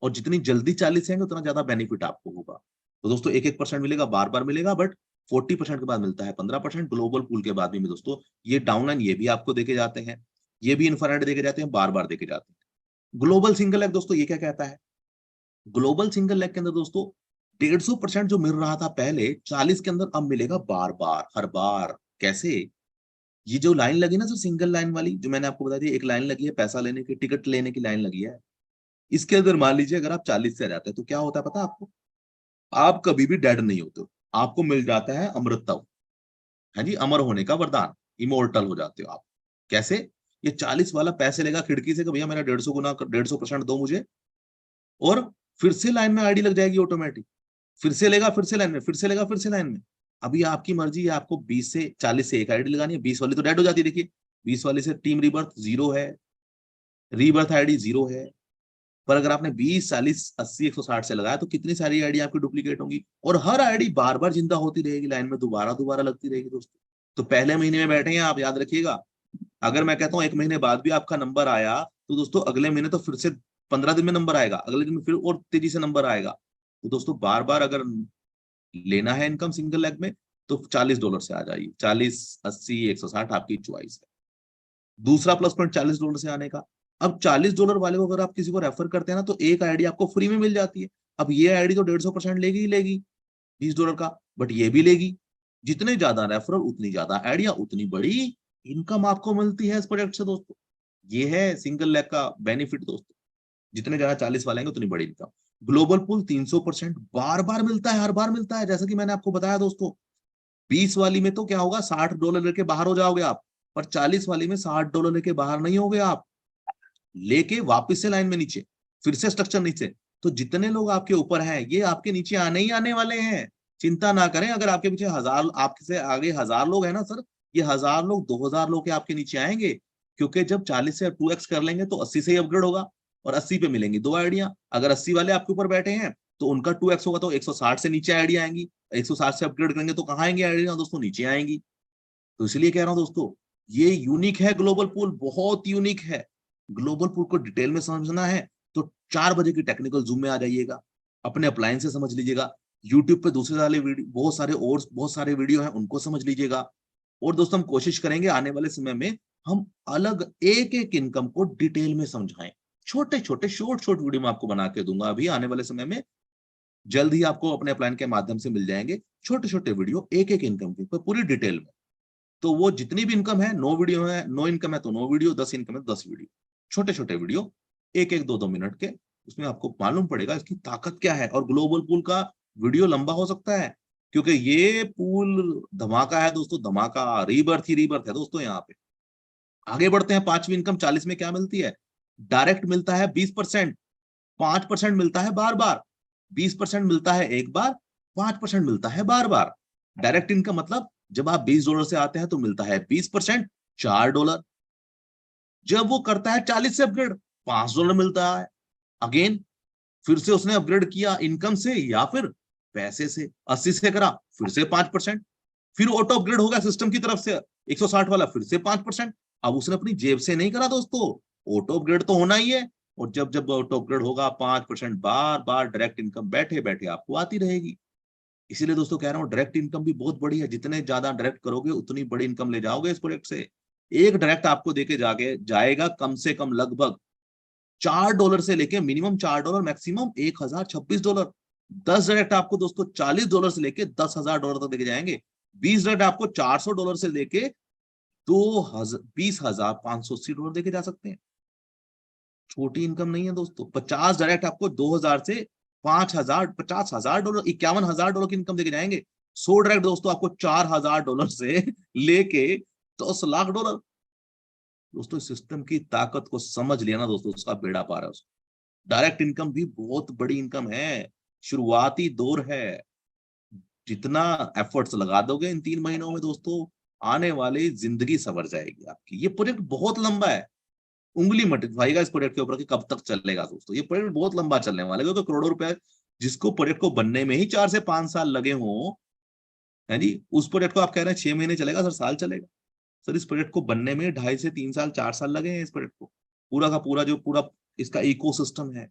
और जितनी जल्दी 40 आएंगे, उतना ज्यादा बेनिफिट आपको होगा। तो दोस्तों 1-1% मिलेगा, बार बार मिलेगा, बट 40% के बाद मिलता है 15%, ग्लोबल पूल के बाद भी में दोस्तों। ये डाउनलाइन ये भी आपको देके जाते हैं, ये भी इन्फ्रारेड देके जाते हैं, बार बार देके जाते हैं। ग्लोबल सिंगल लेग दोस्तों, ये क्या कहता है? ग्लोबल सिंगल लेग के अंदर दोस्तों 150% जो मिल रहा था पहले 40 के अंदर, अब मिलेगा बार बार, हर बार। कैसे? ये जो लाइन लगी ना सर, सिंगल लाइन वाली, जो मैंने आपको बता दी, एक लाइन लगी है पैसा लेने की, टिकट लेने की लाइन लगी है। इसके अंदर मान लीजिए अगर आप 40 से आ जाते हैं, तो क्या होता है पता है आपको? आप कभी भी डेड नहीं होते हो, आपको मिल जाता है अमृतत्व। है जी, अमर होने का वरदान, इमोर्टल हो जाते हो आप। कैसे? ये 40 वाला पैसे लेगा खिड़की से कि भैया मेरा 150 गुना 150% दो मुझे, और फिर से लाइन में आईडी लग जाएगी ऑटोमेटिक। फिर से लेगा, फिर से लाइन में, फिर से लेगा, फिर से लाइन में। अभी आपकी मर्जी है, आपको 20 से 40 से एक आईडी लगानी है। 20 वाली तो डेड हो जाती है, देखिए 20 वाली से टीम रीबर्थ जीरो है, रीबर्थ आईडी जीरो है। पर अगर आपने 20, 40, 80, 160 से लगाया, तो कितनी सारी आईडी आपकी डुप्लीकेट होंगी, और हर आईडी बार बार जिंदा होती रहेगी, लाइन में दोबारा दोबारा लगती रहेगी दोस्तों। तो पहले महीने में बैठे हैं आप, याद रखिएगा। अगर मैं कहता हूँ 1 महीने बाद भी आपका नंबर आया, तो दोस्तों अगले महीने तो फिर से 15 दिन में नंबर आएगा, अगले दिन में फिर और तेजी से नंबर आएगा। तो दोस्तों बार बार अगर लेना है इनकम सिंगल लेग में, तो $40 से आ जाइए। 40, 80, 160 आपकी चॉइस है। दूसरा प्लस पॉइंट $40 से आने का, अब $40 वाले को अगर आप किसी को रेफर करते हैं ना, तो एक आईडी आपको फ्री में मिल जाती है। अब ये आईडी तो 150% लेगी ही लेगी $20 का, बट ये भी लेगी। जितने ज्यादा रेफरल, उतनी ज्यादा आइडिया, उतनी बड़ी इनकम आपको मिलती है इस प्रोजेक्ट से दोस्तों। ये है सिंगल लेग का बेनिफिट दोस्तों। जितने ज्यादा 40 वाले हैं, उतनी बड़ी इनकम। ग्लोबल पूल 300% बार बार मिलता है, हर बार मिलता है, जैसा कि मैंने आपको बताया दोस्तों। 20 वाली में तो क्या होगा, $60 लेके बाहर हो जाओगे आप। पर 40 वाली में $60 लेके बाहर नहीं होगे आप, लेके वापस से लाइन में नीचे, फिर से स्ट्रक्चर नीचे। तो जितने लोग आपके ऊपर हैं, ये आपके नीचे आने ही आने वाले हैं। चिंता ना करें, अगर आपके पीछे 1000, आपके से आगे 1000 लोग हैं ना सर, ये 1000 लोग 2000 लोग के आपके नीचे आएंगे। क्योंकि जब 40 से 2x कर लेंगे, तो 80 से ही अपग्रेड होगा, और 80 पे मिलेंगी दो आइडिया। अगर 80 वाले आपके ऊपर बैठे हैं, तो उनका 2x होगा, तो 160 से नीचे आइडिया आएंगी। 160 से अपग्रेड करेंगे, तो कहाँ आएंगे आइडिया दोस्तों? नीचे आएंगी। तो इसलिए कह रहा हूं दोस्तों, ये यूनिक है ग्लोबल पूल, बहुत यूनिक है। ग्लोबल पूल को डिटेल में समझना है, तो 4 बजे की टेक्निकल जूम में आ जाइएगा, अपने अप्लायंस से समझ लीजिएगा। यूट्यूब पे दूसरे वाले वीडियो, बहुत सारे वीडियो हैं, उनको समझ लीजिएगा। और दोस्तों हम कोशिश करेंगे आने वाले समय में, हम अलग एक एक इनकम को डिटेल में समझाएं। छोटे छोटे शॉर्ट वीडियो में आपको बना के दूंगा अभी आने वाले समय में। जल्द ही आपको अपने प्लान के माध्यम से मिल जाएंगे छोटे छोटे वीडियो, एक एक इनकम के पूरी डिटेल में। तो वो जितनी भी इनकम है, 9 वीडियो है, 9 इनकम है तो 9 वीडियो, 10 इनकम है तो 10 वीडियो, छोटे छोटे वीडियो, एक एक 2-2 मिनट के। उसमें आपको मालूम पड़ेगा इसकी ताकत क्या है। और ग्लोबल पूल का वीडियो लंबा हो सकता है, क्योंकि ये पूल धमाका है दोस्तों, धमाका, रीबर्थ ही रीबर्थ है दोस्तों। यहाँ पे आगे बढ़ते हैं। 5वीं इनकम 40 में क्या मिलती है? डायरेक्ट मिलता है 20%, 5% मिलता है बार बार, 20% मिलता है एक बार, 5% मिलता है बार बार। डायरेक्ट इनकम मतलब जब आप $20 से आते हैं, तो मिलता है 20%, $4। जब वो करता है 40 से अपग्रेड, $5 मिलता है। अगेन फिर से उसने अपग्रेड किया इनकम से या फिर पैसे से, 80 से करा, फिर से 5%, फिर ऑटो अपग्रेड होगा सिस्टम की तरफ से 160 वाला, फिर से 5%। अब उसने अपनी जेब से नहीं करा दोस्तों, ऑटो अपग्रेड तो होना ही है। और जब जब ऑटो अपग्रेड होगा 5% बार बार डायरेक्ट इनकम बैठे बैठे आपको आती रहेगी। इसीलिए दोस्तों कह रहा हूँ डायरेक्ट इनकम भी बहुत बड़ी है, जितने ज्यादा डायरेक्ट करोगे उतनी बड़ी इनकम ले जाओगे इस प्रोजेक्ट से। एक डायरेक्ट आपको देके जाके जाएगा कम से कम लगभग $4 से लेके मिनिमम $4, मैक्सिमम $1026। 10 डायरेक्ट आपको दोस्तों $40 से लेके $10,000 तक देके जाएंगे। 20 डायरेक्ट आपको $400 से लेके 20,580 डॉलर देके जा सकते हैं। छोटी इनकम नहीं है दोस्तों। 50 डायरेक्ट आपको 2,000 से 5,000, $50,000, $51,000 की इनकम देके जाएंगे। 100 डायरेक्ट दोस्तों आपको $4,000 से लेके $10 लाख। दोस्तों सिस्टम की ताकत को समझ लिया ना दोस्तों, उसका बेड़ा पार है उसको। डायरेक्ट इनकम भी बहुत बड़ी इनकम है, शुरुआती दौर है। जितना एफर्ट्स लगा दोगे इन 3 महीनों में दोस्तों, आने वाली जिंदगी सवर जाएगी आपकी। ये प्रोजेक्ट बहुत लंबा है, उंगली मत भाईगा इस प्रोजेक्ट के ऊपर कि कब तक चलेगा दोस्तों। ये प्रोजेक्ट बहुत लंबा चलने वाला है, क्योंकि करोड़ों रुपए जिसको प्रोजेक्ट को बनने में ही 4 से 5 साल लगे हों, है जी, उस प्रोजेक्ट को आप कह रहे हैं 6 महीने चलेगा सर, साल चलेगा। सर इस प्रोजेक्ट को बनने में 2.5 से 3 साल 4 साल लगे हैं इस प्रोजेक्ट को। पूरा का पूरा जो पूरा इसका इकोसिस्टम है,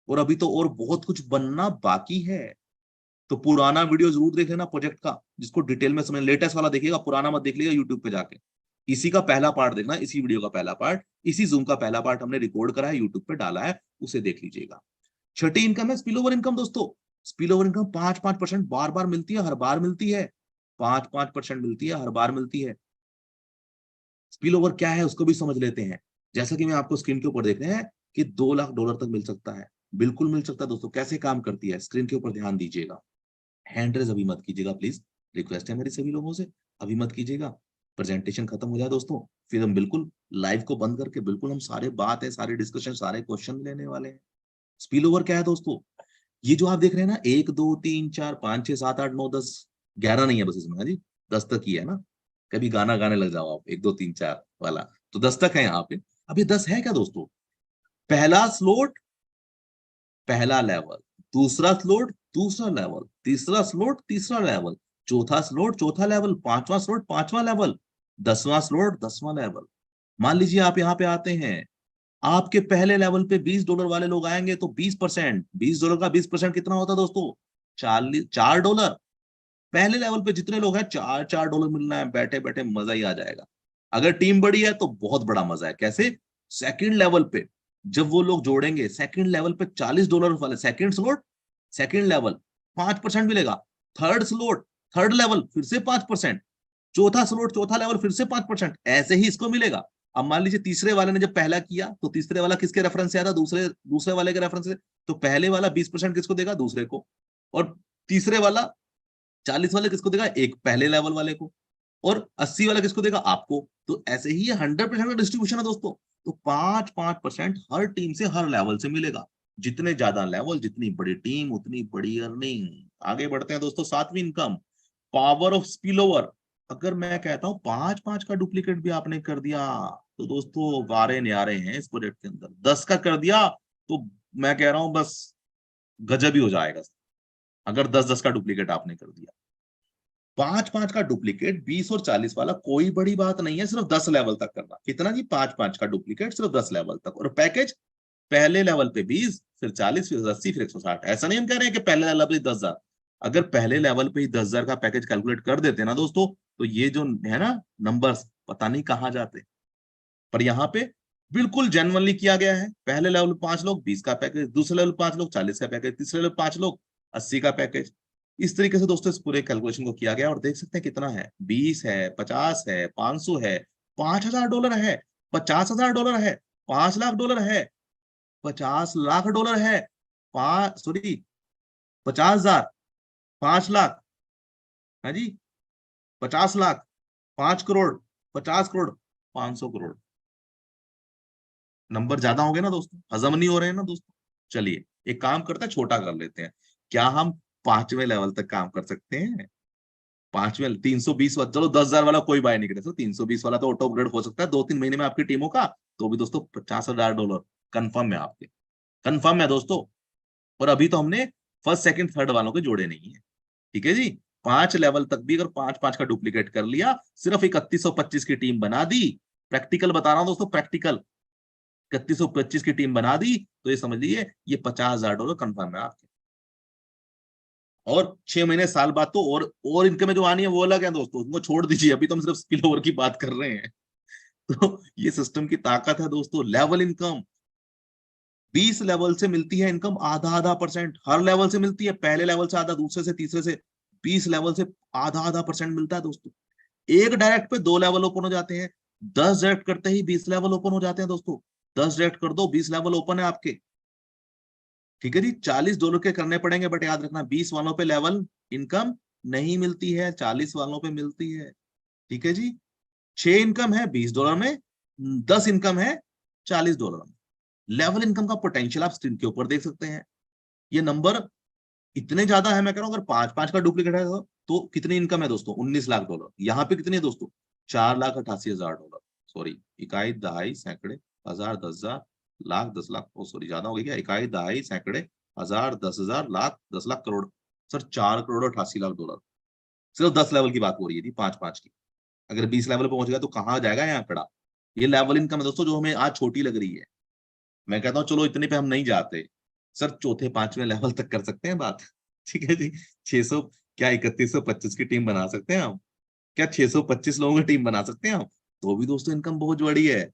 और अभी तो और बहुत कुछ बनना बाकी है। तो पुराना वीडियो जरूर देख लेना प्रोजेक्ट का, जिसको डिटेल में समझ। लेटेस्ट वाला देखिएगा, पुराना मत देख लीजिएगा यूट्यूब पे जाके। इसी का पहला पार्ट देखना, इसी वीडियो का पहला पार्ट, इसी जूम का पहला पार्ट हमने रिकॉर्ड करा है, यूट्यूब पे डाला है, उसे देख लीजिएगा। छठी इनकम है स्पिल ओवर इनकम दोस्तों। स्पिल ओवर इनकम 5-5% बार बार मिलती है, हर बार मिलती है। 5-5% मिलती है, हर बार मिलती है। स्पिल ओवर क्या है उसको भी समझ लेते हैं। जैसा कि मैं आपको स्क्रीन के ऊपर देख रहे हैं कि $2 लाख तक मिल सकता है। बिल्कुल मिल सकता है दोस्तों। कैसे काम करती है स्क्रीन के ऊपर ध्यान दीजिएगा। हैंड रेज अभी मत कीजिएगा प्लीज, रिक्वेस्ट है मेरी सभी लोगों से, अभी मत कीजिएगा। प्रेजेंटेशन खत्म हो जाए दोस्तों, फिर हम बिल्कुल लाइव को बंद करके बिल्कुल हम सारे बात है, सारे डिस्कशन, सारे क्वेश्चन लेने वाले हैं। स्पिल ओवर क्या है दोस्तों? ये जो आप देख रहे हैं ना, 1 2 3 4 5 6 7 8 9 10, 11 नहीं है बस इसमें, हाँ जी, 10 तक ही है ना। कभी गाना गाने लग जाओ आप 1 2 3 4 वाला, तो 10 तक है यहाँ पे। अब ये 10 है क्या दोस्तों? पहला स्लोट पहला लेवल, दूसरा स्लोट दूसरा लेवल, तीसरा स्लोट तीसरा लेवल, चौथा स्लोट चौथा लेवल, पांचवा स्लोट पांचवा लेवल, 10वां स्लोट 10वां लेवल। मान लीजिए आप यहाँ पे आते हैं, आपके पहले लेवल पे $20 वाले लोग आएंगे तो 20%, $20 का 20% कितना होता है दोस्तों? $4। पहले लेवल पे जितने लोग हैं, $4 मिलना है, बैठे बैठे मजा ही आ जाएगा। अगर टीम बड़ी है तो बहुत बड़ा मजा है। कैसे? सेकंड लेवल पे जब वो लोग जोड़ेंगे, सेकंड लेवल पे $40 वाले सेकंड स्लोट, सेकंड लेवल 5% मिलेगा। थर्ड स्लोट थर्ड लेवल फिर से 5%, चौथा स्लोट चौथा लेवल फिर से 5%, ऐसे ही इसको मिलेगा। अब मान लीजिए तीसरे वाले ने जब पहला किया तो तीसरे वाला किसके रेफरेंस से आया था? दूसरे वाले के रेफरेंस से। तो पहले वाला 20% किसको देगा? दूसरे को। और तीसरे वाला 40 वाले किसको देगा? एक पहले लेवल वाले को। और 80 वाला किसको देगा? आपको। तो ऐसे ही ये 100% का डिस्ट्रीब्यूशन है दोस्तों। तो 5-5% हर टीम से हर लेवल से मिलेगा। जितने ज्यादा लेवल, जितनी बड़ी टीम, उतनी बड़ी अर्निंग। आगे बढ़ते हैं दोस्तों, 7वीं income, power of spill over. अगर मैं कहता हूं 5-5 का डुप्लीकेट भी आपने कर दिया तो दोस्तों वारे न्यारे हैं इस प्रोजेक्ट के अंदर। 10 का कर दिया तो मैं कह रहा हूं बस गजब ही हो जाएगा, अगर 10-10 का डुप्लीकेट आपने कर दिया। 5-5 का डुप्लीकेट, 20 और 40 वाला कोई बड़ी बात नहीं है, सिर्फ 10 लेवल तक करना। कितना जी? 5-5 का डुप्लीकेट सिर्फ 10 लेवल तक। और पैकेज पहले लेवल पे 20, फिर 40, फिर 80, फिर 160। ऐसा नहीं हम कह रहे हैं कि पहले लेवल पे 10,000। अगर पहले लेवल पे ही 10,000 का पैकेज कैलकुलेट कर देते ना दोस्तों, तो ये जो है ना नंबर्स, पता नहीं कहाँ जाते। पर यहाँ पे बिल्कुल जेन्युइनली किया गया है। पहले लेवल 5 लोग 20 का पैकेज, दूसरे लेवल 5 लोग 40 का पैकेज, तीसरे लेवल 5 लोग 80 का पैकेज। इस तरीके से दोस्तों इस पूरे कैलकुलेशन को किया गया। और देख सकते हैं कितना है, 20 है, 50 है, 500 है, $5,000 है, $50,000 है, $5 लाख है, $50 लाख है, 50,000, 5 लाख, है जी, 50 लाख, 5 करोड़, 50 करोड़, 500 करोड़। नंबर ज्यादा हो गए ना दोस्तों, हजम नहीं हो रहे हैं ना दोस्तों। चलिए एक काम करते हैं, छोटा कर लेते हैं। क्या हम 5वें लेवल तक काम कर सकते हैं? 5वें 320 वाला, चलो 10,000 वाला कोई बाय नहीं करे सर, 320 वाला तो ऑटो अपग्रेड हो सकता है 2-3 महीने में आपकी टीमों का। तो भी दोस्तों $50,000 कंफर्म है आपके, कंफर्म है दोस्तों। और अभी तो हमने फर्स्ट सेकंड थर्ड वालों के जोड़े नहीं है, ठीक है जी। 5 लेवल तक भी अगर 5-5 का डुप्लीकेट कर लिया, सिर्फ 3125 की टीम बना दी। प्रैक्टिकल बता रहा हूं दोस्तों, प्रैक्टिकल। 3125 की टीम बना दी तो ये समझ लीजिए ये $50,000 कंफर्म है आपके। और 6 महीने साल बाद तो और इनकम जो आनी है वो अलग है दोस्तों, उनको छोड़ दीजिए, अभी तो हम सिर्फ स्पिल ओवर की बात कर रहे हैं। तो ये सिस्टम की ताकत है दोस्तों। लेवल इनकम 20 लेवल से मिलती है इनकम, आधा आधा परसेंट हर लेवल से मिलती है, पहले लेवल से आधा, दूसरे से, तीसरे से, 20 लेवल से आधा आधा परसेंट मिलता है दोस्तों। एक डायरेक्ट पे 2 लेवल ओपन हो जाते हैं, 10 डायरेक्ट करते ही 20 लेवल ओपन हो जाते हैं दोस्तों। 10 डायरेक्ट कर दो, 20 लेवल ओपन है आपके। ठीक है जी, $40 के करने पड़ेंगे, बट याद रखना 20 वालों पे लेवल इनकम नहीं मिलती है, 40 वालों पे मिलती है। ठीक है जी, 6 इनकम है $20 में, 10 इनकम है $40 में। लेवल इनकम का पोटेंशियल आप स्क्रीन के ऊपर देख सकते हैं। ये नंबर इतने ज्यादा है, मैं कह रहा हूं अगर 5-5 का डुप्लीकेट है तो कितनी इनकम है दोस्तों, $19 लाख। यहाँ पे कितनी है दोस्तों, $4,88,000। सॉरी, इकाई, दहाई, सैकड़े, हजार, 10,000, लाख, 10 लाख, ओ सॉरी ज्यादा हो गया क्या, इकाई, दहाई, सैकड़े, हजार, 10,000, लाख, 10 लाख, करोड़। सर $4,88,00,000 सिर्फ 10 लेवल की बात हो रही है थी, 5-5 की। अगर 20 लेवल पे पहुंच गया तो कहाँ जाएगा यहाँ आंकड़ा। ये लेवल इनकम है दोस्तों, जो हमें आज छोटी लग रही है। मैं कहता हूँ चलो इतने पे हम नहीं जाते सर, चौथे 5वें लेवल तक कर सकते हैं बात। ठीक है जी, 600 क्या 3125 की टीम बना सकते हैं हम, क्या 625 लोगों की टीम बना सकते हैं हम, तो भी दोस्तों इनकम बहुत बड़ी है।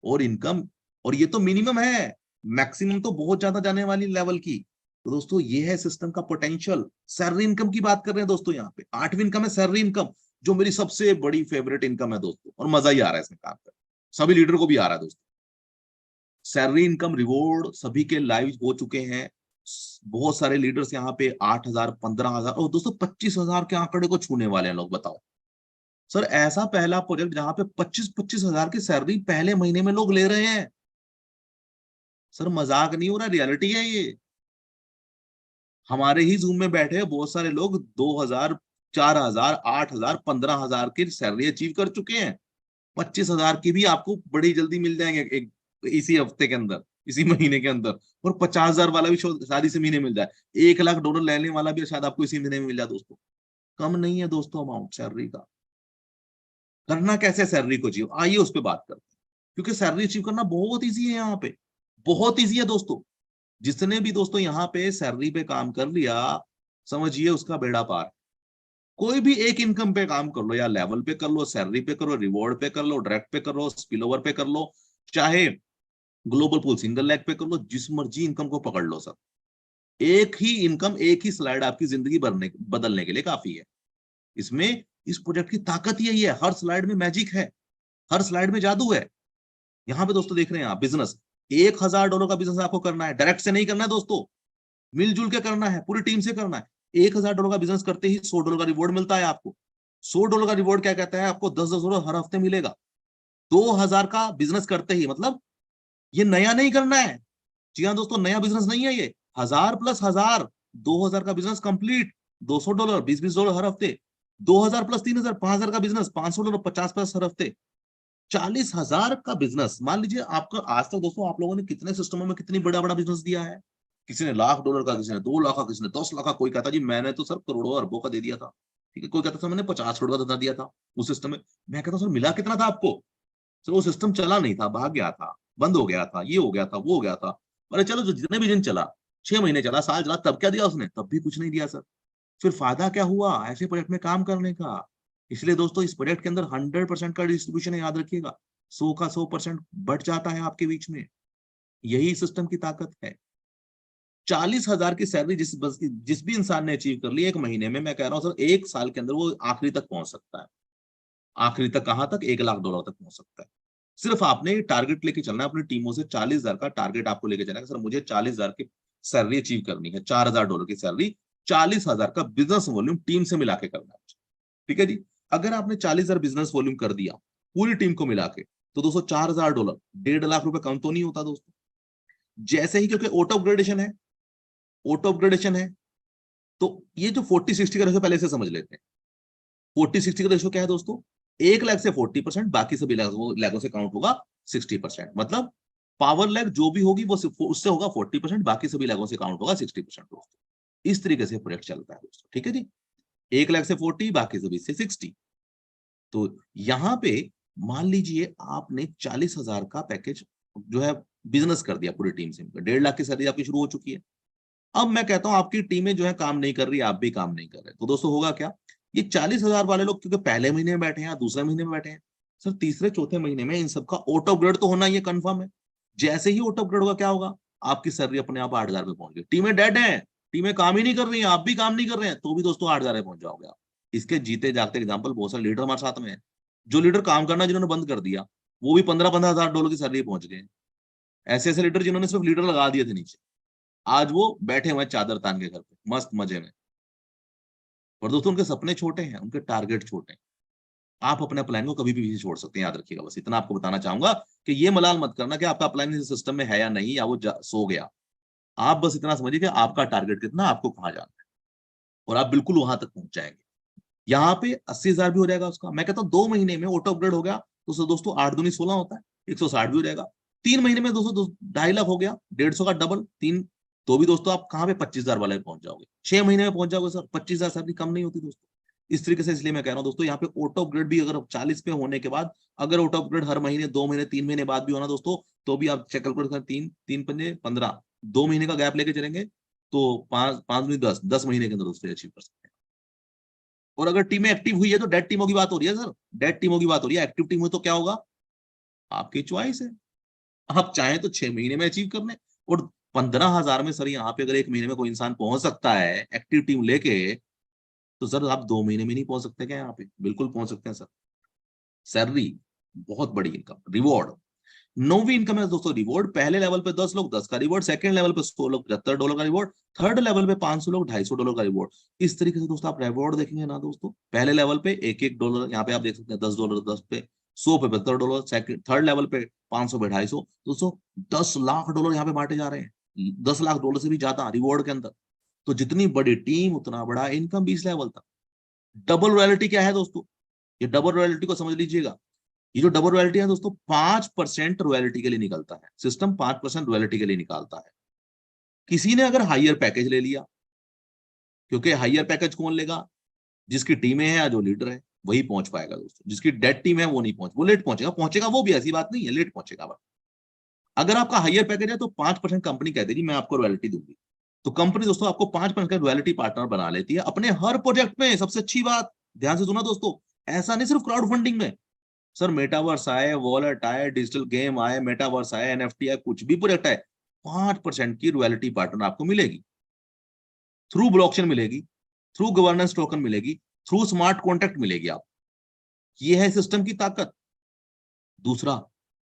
और इनकम, और ये तो मिनिमम है, मैक्सिमम तो बहुत ज्यादा जाने वाली लेवल की। तो दोस्तों ये है सिस्टम का पोटेंशियल। सैलरी इनकम की बात कर रहे हैं दोस्तों, यहाँ पे 8वीं इनकम है सैलरी इनकम, जो मेरी सबसे बड़ी फेवरेट इनकम है दोस्तों, और मजा ही आ रहा है इसमें काम कर, सभी लीडर को भी आ रहा है दोस्तों। सैलरी इनकम रिवॉर्ड सभी के लाइव हो चुके हैं। बहुत सारे लीडर्स यहाँ पे 8,000, 15,000 और दोस्तों 25,000 के आंकड़े को छूने वाले हैं लोग। बताओ सर, ऐसा पहला प्रोजेक्ट जहां पे 25,000 की सैलरी पहले महीने में लोग ले रहे हैं। सर मजाक नहीं हो रहा, रियलिटी है ये। हमारे ही जूम में बैठे हैं बहुत सारे लोग 2,000, 4,000, 8,000, 15,000 की सैलरी अचीव कर चुके हैं। 25,000 की भी आपको बड़ी जल्दी मिल जाएंगे एक इसी हफ्ते के अंदर, इसी महीने के अंदर। और 50,000 वाला भी शायद इसी महीने मिल जाए। $1,00,000 लेने वाला भी शायद आपको इसी महीने में मिल जाए दोस्तों। कम नहीं है दोस्तों अमाउंट सैलरी का। करना कैसे सैलरी को अचीव, आइए उस पर बात करते हैं। क्योंकि सैलरी अचीव करना बहुत ईजी है यहाँ पे, बहुत ईजी है दोस्तों। जिसने भी दोस्तों यहाँ पे सैलरी पे काम कर लिया, समझिए उसका बेड़ा पार। कोई भी एक इनकम पे काम कर लो, या लेवल पे कर लो, सैलरी पे करो, रिवॉर्ड पे कर लो, डायरेक्ट पे कर लो, स्पिल ओवर पे कर लो, चाहे ग्लोबल पूल सिंगल लेग पे कर लो, जिस मर्जी इनकम को पकड़ लो सर। एक ही इनकम, एक ही स्लाइड आपकी जिंदगी बदलने के लिए काफी है। इसमें इस प्रोजेक्ट की ताकत यही है, हर स्लाइड में मैजिक है, हर स्लाइड में जादू है। यहाँ पे दोस्तों देख रहे हैं आप बिजनेस, $1,000 का बिजनेस आपको करना है, डायरेक्ट से नहीं करना है दोस्तों, मिलजुल के करना है, पूरी टीम से करना है। $1,000 का बिजनेस करते ही $100 का रिवॉर्ड मिलता है आपको। $100 का रिवॉर्ड क्या कहता है, आपको 10-10 हर हफ्ते मिलेगा। 2,000 का बिजनेस करते ही, मतलब ये नया नहीं करना है। जी हाँ दोस्तों, नया बिजनेस नहीं है ये, 1,000 प्लस 1,000, 2,000 का बिजनेस कंप्लीट, $200, 20-20 हर हफ्ते। 2,000 प्लस 3,000, 5,000 का बिजनेस, $500, 50 प्लस हर हफ्ते। 40,000 का बिजनेस। मान लीजिए आपका आज तक दोस्तों आप लोगों ने कितने सिस्टमों में कितनी बड़ा बड़ा बिजनेस दिया है। किसी ने $1,00,000 का, किसी ने 2 लाख का, किसी ने 10 लाख का, कोई कहता जी मैंने तो सर करोड़ों अरबों का दे दिया था। ठीक है, कोई कहता था मैंने 50 करोड़ का धंधा दिया था उस सिस्टम में। मैं कहता सर मिला कितना था आपको, सर वो सिस्टम चला नहीं था, भाग गया था, बंद हो गया था, ये हो गया था, वो हो गया था। अरे चलो जो जितने भी दिन चला, 6 महीने चला, साल चला, तब क्या दिया उसने, तब भी कुछ नहीं दिया सर। फिर फायदा क्या हुआ ऐसे प्रोजेक्ट में काम करने का। इसलिए दोस्तों इस प्रोजेक्ट के अंदर 100% का डिस्ट्रीब्यूशन है, याद रखिएगा। 100 का 100% बढ़ जाता है आपके बीच में, यही सिस्टम की ताकत है। 40,000 की सैलरी जिस भी इंसान ने अचीव कर ली एक महीने में, मैं कह रहा हूं सर 1 साल के अंदर वो आखिरी तक पहुंच सकता है। आखिरी तक कहां तक, $1,00,000 तक पहुंच सकता है। सिर्फ आपने टारगेट लेके चलना है अपनी टीमों से, 40,000 का टारगेट आपको लेके चलना है। सर मुझे 40,000 की सैलरी अचीव करनी है, $4,000 की सैलरी, 40,000 का बिजनेस वॉल्यूम टीम से मिला के करना है। ठीक है जी, अगर आपने 40,000 बिजनेस वॉल्यूम कर दिया पूरी टीम को मिला के, तो दोस्तों $4,000, $1.5 लाख कम तो नहीं होता दोस्तों। जैसे ही, क्योंकि ऑटो अपग्रेडेशन है, ऑटो अपग्रेडेशन है, तो ये जो 40-60 का रेशो पहले से समझ लेते हैं। 40-60 का रेशो क्या है दोस्तों, 1 लाख से 40%, बाकी सभी लैगों से काउंट होगा 60%। मतलब पावर लैग जो भी होगी वो उससे होगा 40%, बाकी सभी लैगों से काउंट होगा 60% दोस्तों। इस तरीके से प्रोजेक्ट चलता है दोस्तों। ठीक है जी, 1 लाख से 40, बाकी सभी से 60। तो यहाँ पे मान लीजिए आपने 40,000 का पैकेज जो है बिजनेस कर दिया पूरी टीम से, 1.5 लाख की सैलरी आपकी शुरू हो चुकी है। अब मैं कहता हूं आपकी टीमें जो है काम नहीं कर रही, आप भी काम नहीं कर रहे, तो दोस्तों होगा क्या, ये 40,000 वाले लोग क्योंकि पहले महीने में बैठे हैं, दूसरे महीने में बैठे हैं, सर तीसरे चौथे महीने में इन सबका ऑटो अपग्रेड तो होना, ये कंफर्म है। जैसे ही ऑटो अपग्रेड होगा क्या होगा, आपकी सैलरी अपने आप 8,000 पे पहुंच गई। टीमें डेड हैं, टीमें काम ही नहीं कर रही हैं, आप भी काम नहीं कर रहे हैं, तो भी दोस्तों 8,000 पे पहुंच जाओगे आप। इसके जीते जागते एग्जाम्पल बहुत सारे लीडर हमारे साथ में है, जो लीडर काम करना जिन्होंने बंद कर दिया, वो भी 15-15 हजार डॉलर की सैलरी पहुंच गए। ऐसे ऐसे लीडर जिन्होंने सिर्फ लीडर लगा दिए थे नीचे, आज वो बैठे हुए हैं चादर तान के घर पे मस्त मजे में। और दोस्तों उनके सपने छोटे हैं, उनके टारगेट छोटे हैं। आप अपने प्लान को कभी भी पीछे छोड़ सकते हैं, याद रखिएगा। बस इतना आपको बताना चाहूंगा कि ये मलाल मत करना कि आपका प्लान इस सिस्टम में है या नहीं, या वो सो गया। आप बस इतना समझिए कि आपका टारगेट कितना, आपको कहाँ जाना है, और आप बिल्कुल वहां तक पहुंच जाएंगे। यहाँ पे 80,000 भी हो जाएगा उसका। मैं कहता हूँ 2 महीने में ऑटो अपग्रेड हो गया तो दोस्तों 8 दूनी 16 होता है, 160 भी हो जाएगा। 3 महीने में दोस्तों 2.5 लाख हो गया, 150 का डबल तीन, तो भी दोस्तों आप कहाँ पे 25,000 वाले पहुंच जाओगे। 6 महीने में पहुंच जाओगे सर, 25,000 सैलरी कम नहीं होती दोस्तों। इस तरीके से, इसलिए मैं कह रहा हूँ दोस्तों, यहाँ पे ऑटो अपग्रेड भी अगर 40 पे होने के बाद, अगर ऑटो अपग्रेड हर महीने 2 महीने 3 महीने बाद भी होना दोस्तों, तो भी आप चेक कैलकुलेट कर, 3 3 पंजे 15, 2 महीने का गैप लेके चलेंगे तो 5 5 10 महीने के अंदर दोस्तों अचीव कर सकते हैं। और अगर टीमें एक्टिव हुई है तो डेड टीमों की बात हो रही है सर, डेड टीमों की बात हो रही है। एक्टिव टीम हुई तो क्या होगा, आपकी चॉइस है। आप चाहें तो 6 महीने में अचीव कर लें, और 15,000 में सर यहाँ पे अगर 1 महीने में कोई इंसान पहुंच सकता है एक्टिव टीम लेके, तो सर आप 2 महीने में नहीं पहुंच सकते क्या, यहाँ पे बिल्कुल पहुंच सकते हैं सर। सैलरी, बहुत बड़ी इनकम, रिवॉर्ड, नौवीं इनकम है दोस्तों रिवॉर्ड। पहले लेवल पे 10 लोग 10 का रिवॉर्ड, सेकंड लेवल पे 100 लोग $75 का रिवॉर्ड, थर्ड लेवल पे 500 लोग $250 का रिवॉर्ड। इस तरीके से दोस्तों आप रिवॉर्ड देखेंगे ना दोस्तों, पहले लेवल पे $1-1, यहाँ पे आप देख सकते हैं $10, 10 पे 100 पे $72, सेकंड थर्ड लेवल पे 500 पे 250, दोस्तों $10 लाख यहाँ पे बांटे जा रहे हैं, $10 लाख से भी ज्यादा रिवॉर्ड के अंदर। तो जितनी बड़ी टीम उतना बड़ा इनकम भी इस लेवल तक। डबल रॉयल्टी क्या है दोस्तों, ये डबल रॉयल्टी को समझ लीजिएगा। ये जो डबल रॉयल्टी है दोस्तों, 5% रॉयल्टी के लिए निकलता है सिस्टम, 5% रॉयल्टी के लिए निकालता है। किसी ने अगर हायर पैकेज ले लिया, क्योंकि हायर पैकेज कौन लेगा, जिसकी टीमें हैं या जो लीडर है वही पहुंच पाएगा दोस्तों। जिसकी डेड टीम है वो नहीं वो लेट पहुंचेगा, पहुंचेगा वो भी, ऐसी बात नहीं है, लेट पहुंचेगा। बस अगर आपका हायर पैकेज है तो 5% कंपनी कहती है मैं आपको रॉयल्टी दूंगी, तो कंपनी दोस्तों आपको 5% का रॉयल्टी पार्टनर बना लेती है अपने हर प्रोजेक्ट में। सबसे अच्छी बात, ध्यान से सुना दोस्तों, ऐसा नहीं सिर्फ क्राउड फंडिंग में, सर मेटावर्स आए, वॉलेट आए, डिजिटल गेम आए, मेटावर्स आए, एनएफटी आए, कुछ भी प्रोजेक्ट आए, 5% की रॉयल्टी पार्टनर आपको मिलेगी। थ्रू ब्लॉकचेन मिलेगी, थ्रू गवर्नेंस टोकन मिलेगी, थ्रू स्मार्ट कॉन्ट्रैक्ट मिलेगी आप। ये है सिस्टम की ताकत। दूसरा,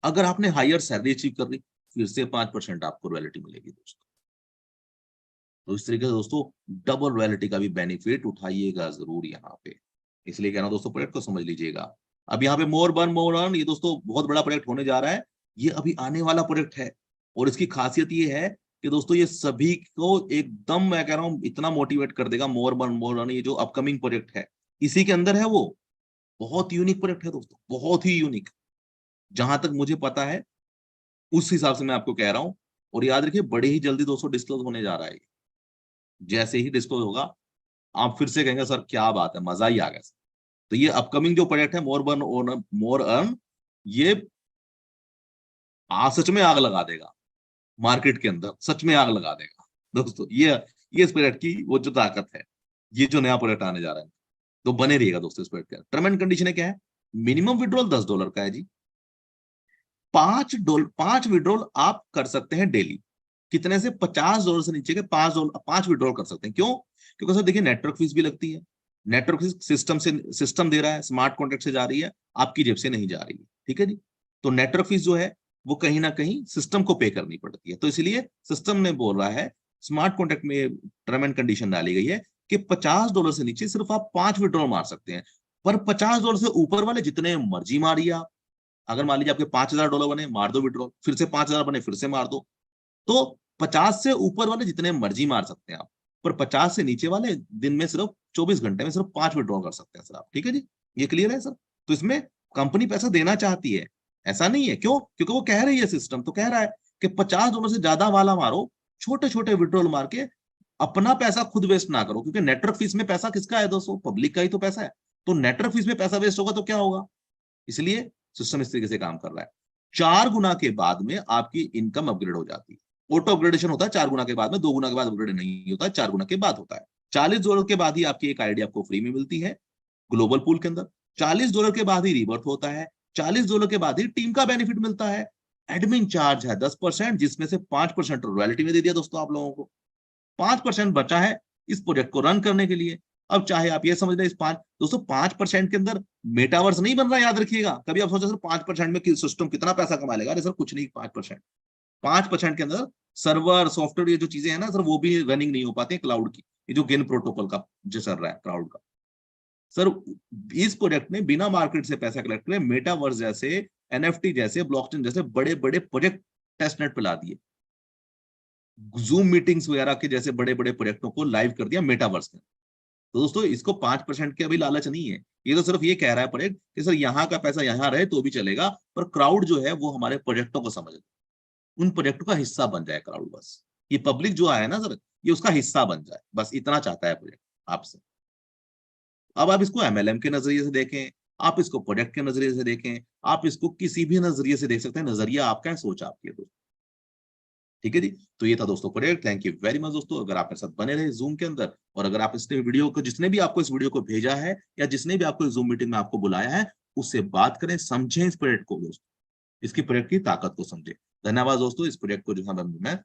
अगर आपने हायर सैलरी अचीव कर ली, फिर से 5% आपको रॉयल्टी मिलेगी दोस्तों। तो इस तरीके से दोस्तों डबल रॉयल्टी का भी बेनिफिट उठाइएगा जरूर यहाँ पे। इसलिए कहना दोस्तों, प्रोजेक्ट को समझ लीजिएगा। अब यहाँ पे मोर बर्न मोर अर्न, ये दोस्तों बहुत बड़ा प्रोजेक्ट होने जा रहा है, ये अभी आने वाला प्रोजेक्ट है। और इसकी खासियत ये है कि दोस्तों ये सभी को एकदम, मैं कह रहा हूँ, इतना मोटिवेट कर देगा। मोर बर्न मोर अर्न ये जो अपकमिंग प्रोजेक्ट है, इसी के अंदर है वो। बहुत यूनिक प्रोजेक्ट है दोस्तों, बहुत ही यूनिक, जहां तक मुझे पता है उस हिसाब से मैं आपको कह रहा हूँ। और याद रखिए बड़े ही जल्दी दोस्तों डिस्क्लोज होने जा रहा है। जैसे ही डिस्क्लोज होगा आप फिर से कहेंगे सर क्या बात है, मजा ही आ गया। तो ये अपकमिंग जो प्रोजेक्ट है मोर बर्न मोर अर्न, ये सच में आग लगा देगा मार्केट के अंदर, सच में आग लगा देगा दोस्तों। ये इस प्रोजेक्ट की वो जो ताकत है, ये जो नया प्रोजेक्ट आने जा रहा है, तो बने रहिएगा दोस्तों इस प्रोजेक्ट का। टर्म एंड कंडीशन क्या है, मिनिमम विड्रॉल $10 का है जी। $5 विड्रॉल आप कर सकते हैं डेली। कितने से, $50 से नीचे के $5 विड्रॉल कर सकते हैं। क्यों, क्योंकि सर देखिए नेटवर्क फीस भी लगती है। नेटवर्क फीस सिस्टम दे रहा है, स्मार्ट कॉन्ट्रैक्ट से जा रही है, आपकी जेब से नहीं जा रही है, ठीक है जी। तो नेटवर्क फीस जो है वो कहीं ना कहीं सिस्टम को पे करनी पड़ती है। तो इसलिए सिस्टम ने बोल रहा है, स्मार्ट कॉन्ट्रैक्ट में टर्म एंड कंडीशन डाली गई है कि $50 से नीचे सिर्फ आप 5 विड्रॉल मार सकते हैं। पर $50 से ऊपर वाले जितने मर्जी मारिए आप। अगर मान लीजिए आपके $5,000 बने, मार दो विड्रॉल, फिर से 5,000 बने, फिर से मार दो। तो 50 से ऊपर वाले जितने मर्जी मार सकते हैं आप, पर 50 से नीचे वाले दिन में सिर्फ 24 घंटे में सिर्फ 5 विड्रॉ कर सकते हैं सर आप, ठीक है जी। ये क्लियर है सर। तो इसमें कंपनी पैसा देना चाहती है, ऐसा नहीं है। क्यों, क्योंकि वो कह रही है, सिस्टम तो कह रहा है कि $50 से ज्यादा वाला मारो, छोटे छोटे विड्रॉल मार के अपना पैसा खुद वेस्ट ना करो। क्योंकि नेटवर्क फीस में पैसा किसका है दोस्तों, पब्लिक का ही तो पैसा है। तो नेटवर्क फीस में पैसा वेस्ट होगा तो क्या होगा, इसलिए सिस्टम इस तरीके से काम कर रहा है। 4 गुना के बाद में आपकी इनकम अपग्रेड हो जाती है। ऑटो अपग्रेडेशन होता है 4 गुना के बाद में, 2 गुना के बाद अपग्रेड नहीं होता है, 4 गुना के बाद होता है। $40 के बाद ही आपकी एक आईडी आपको फ्री में मिलती है ग्लोबल पूल के अंदर। $40 के बाद ही रीबर्थ होता है। $40 के बाद ही टीम का बेनिफिट मिलता है। एडमिन चार्ज है 10%, जिसमें से 5% रॉयल्टी में दे दिया दोस्तों आप लोगों को। 5% बचा है इस प्रोजेक्ट को रन करने के लिए। अब चाहे आप ये समझ लें इस 5 दोस्तों 5% के अंदर मेटावर्स नहीं बन रहा, याद रखिएगा। कभी आप सोचा सर 5% में सिस्टम कितना पैसा कमा लेगा? अरे सर कुछ नहीं, 5% के अंदर सर्वर सॉफ्टवेयर ये जो चीजें हैं ना सर, वो भी रनिंग नहीं हो पाती है क्लाउड की। ये जो गेन प्रोटोकॉल का जो चल रहा है क्लाउड का, सर इस प्रोजेक्ट ने बिना मार्केट से पैसा कलेक्ट करे मेटावर्स जैसे, एनएफटी जैसे, ब्लॉकचेन जैसे बड़े बड़े प्रोजेक्ट टेस्टनेट पे ला दिए। जूम मीटिंग्स वगैरह के जैसे बड़े बड़े प्रोजेक्टों को लाइव कर दिया मेटावर्स में। तो दोस्तों इसको 5% के अभी लालच नहीं है, ये तो सिर्फ ये कह रहा है प्रोजेक्ट कि सर यहाँ का पैसा यहाँ रहे तो भी चलेगा, पर क्राउड जो है वो हमारे प्रोजेक्टों को समझ, उन प्रोजेक्टों का हिस्सा बन जाए क्राउड। बस ये पब्लिक जो आया ना सर, ये उसका हिस्सा बन जाए, बस इतना चाहता है प्रोजेक्ट आपसे। अब आप इसको एमएलएम के नजरिए से देखें, आप इसको प्रोजेक्ट के नजरिए से देखें, आप इसको किसी भी नजरिए से देख सकते हैं। नजरिया आपका है, सोच आपकी है दोस्तों। ठीक है जी, तो ये था दोस्तों project. Thank you very much दोस्तों, अगर आप मेरे साथ बने रहे जूम के अंदर, और अगर आप इसने वीडियो को, जिसने भी आपको इस वीडियो को भेजा है या जिसने भी आपको जूम मीटिंग में आपको बुलाया है, उससे बात करें, समझें इस प्रोजेक्ट को दोस्तों, इसकी प्रोजेक्ट की ताकत को समझें। धन्यवाद दोस्तों, इस प्रोजेक्ट को जो है मैं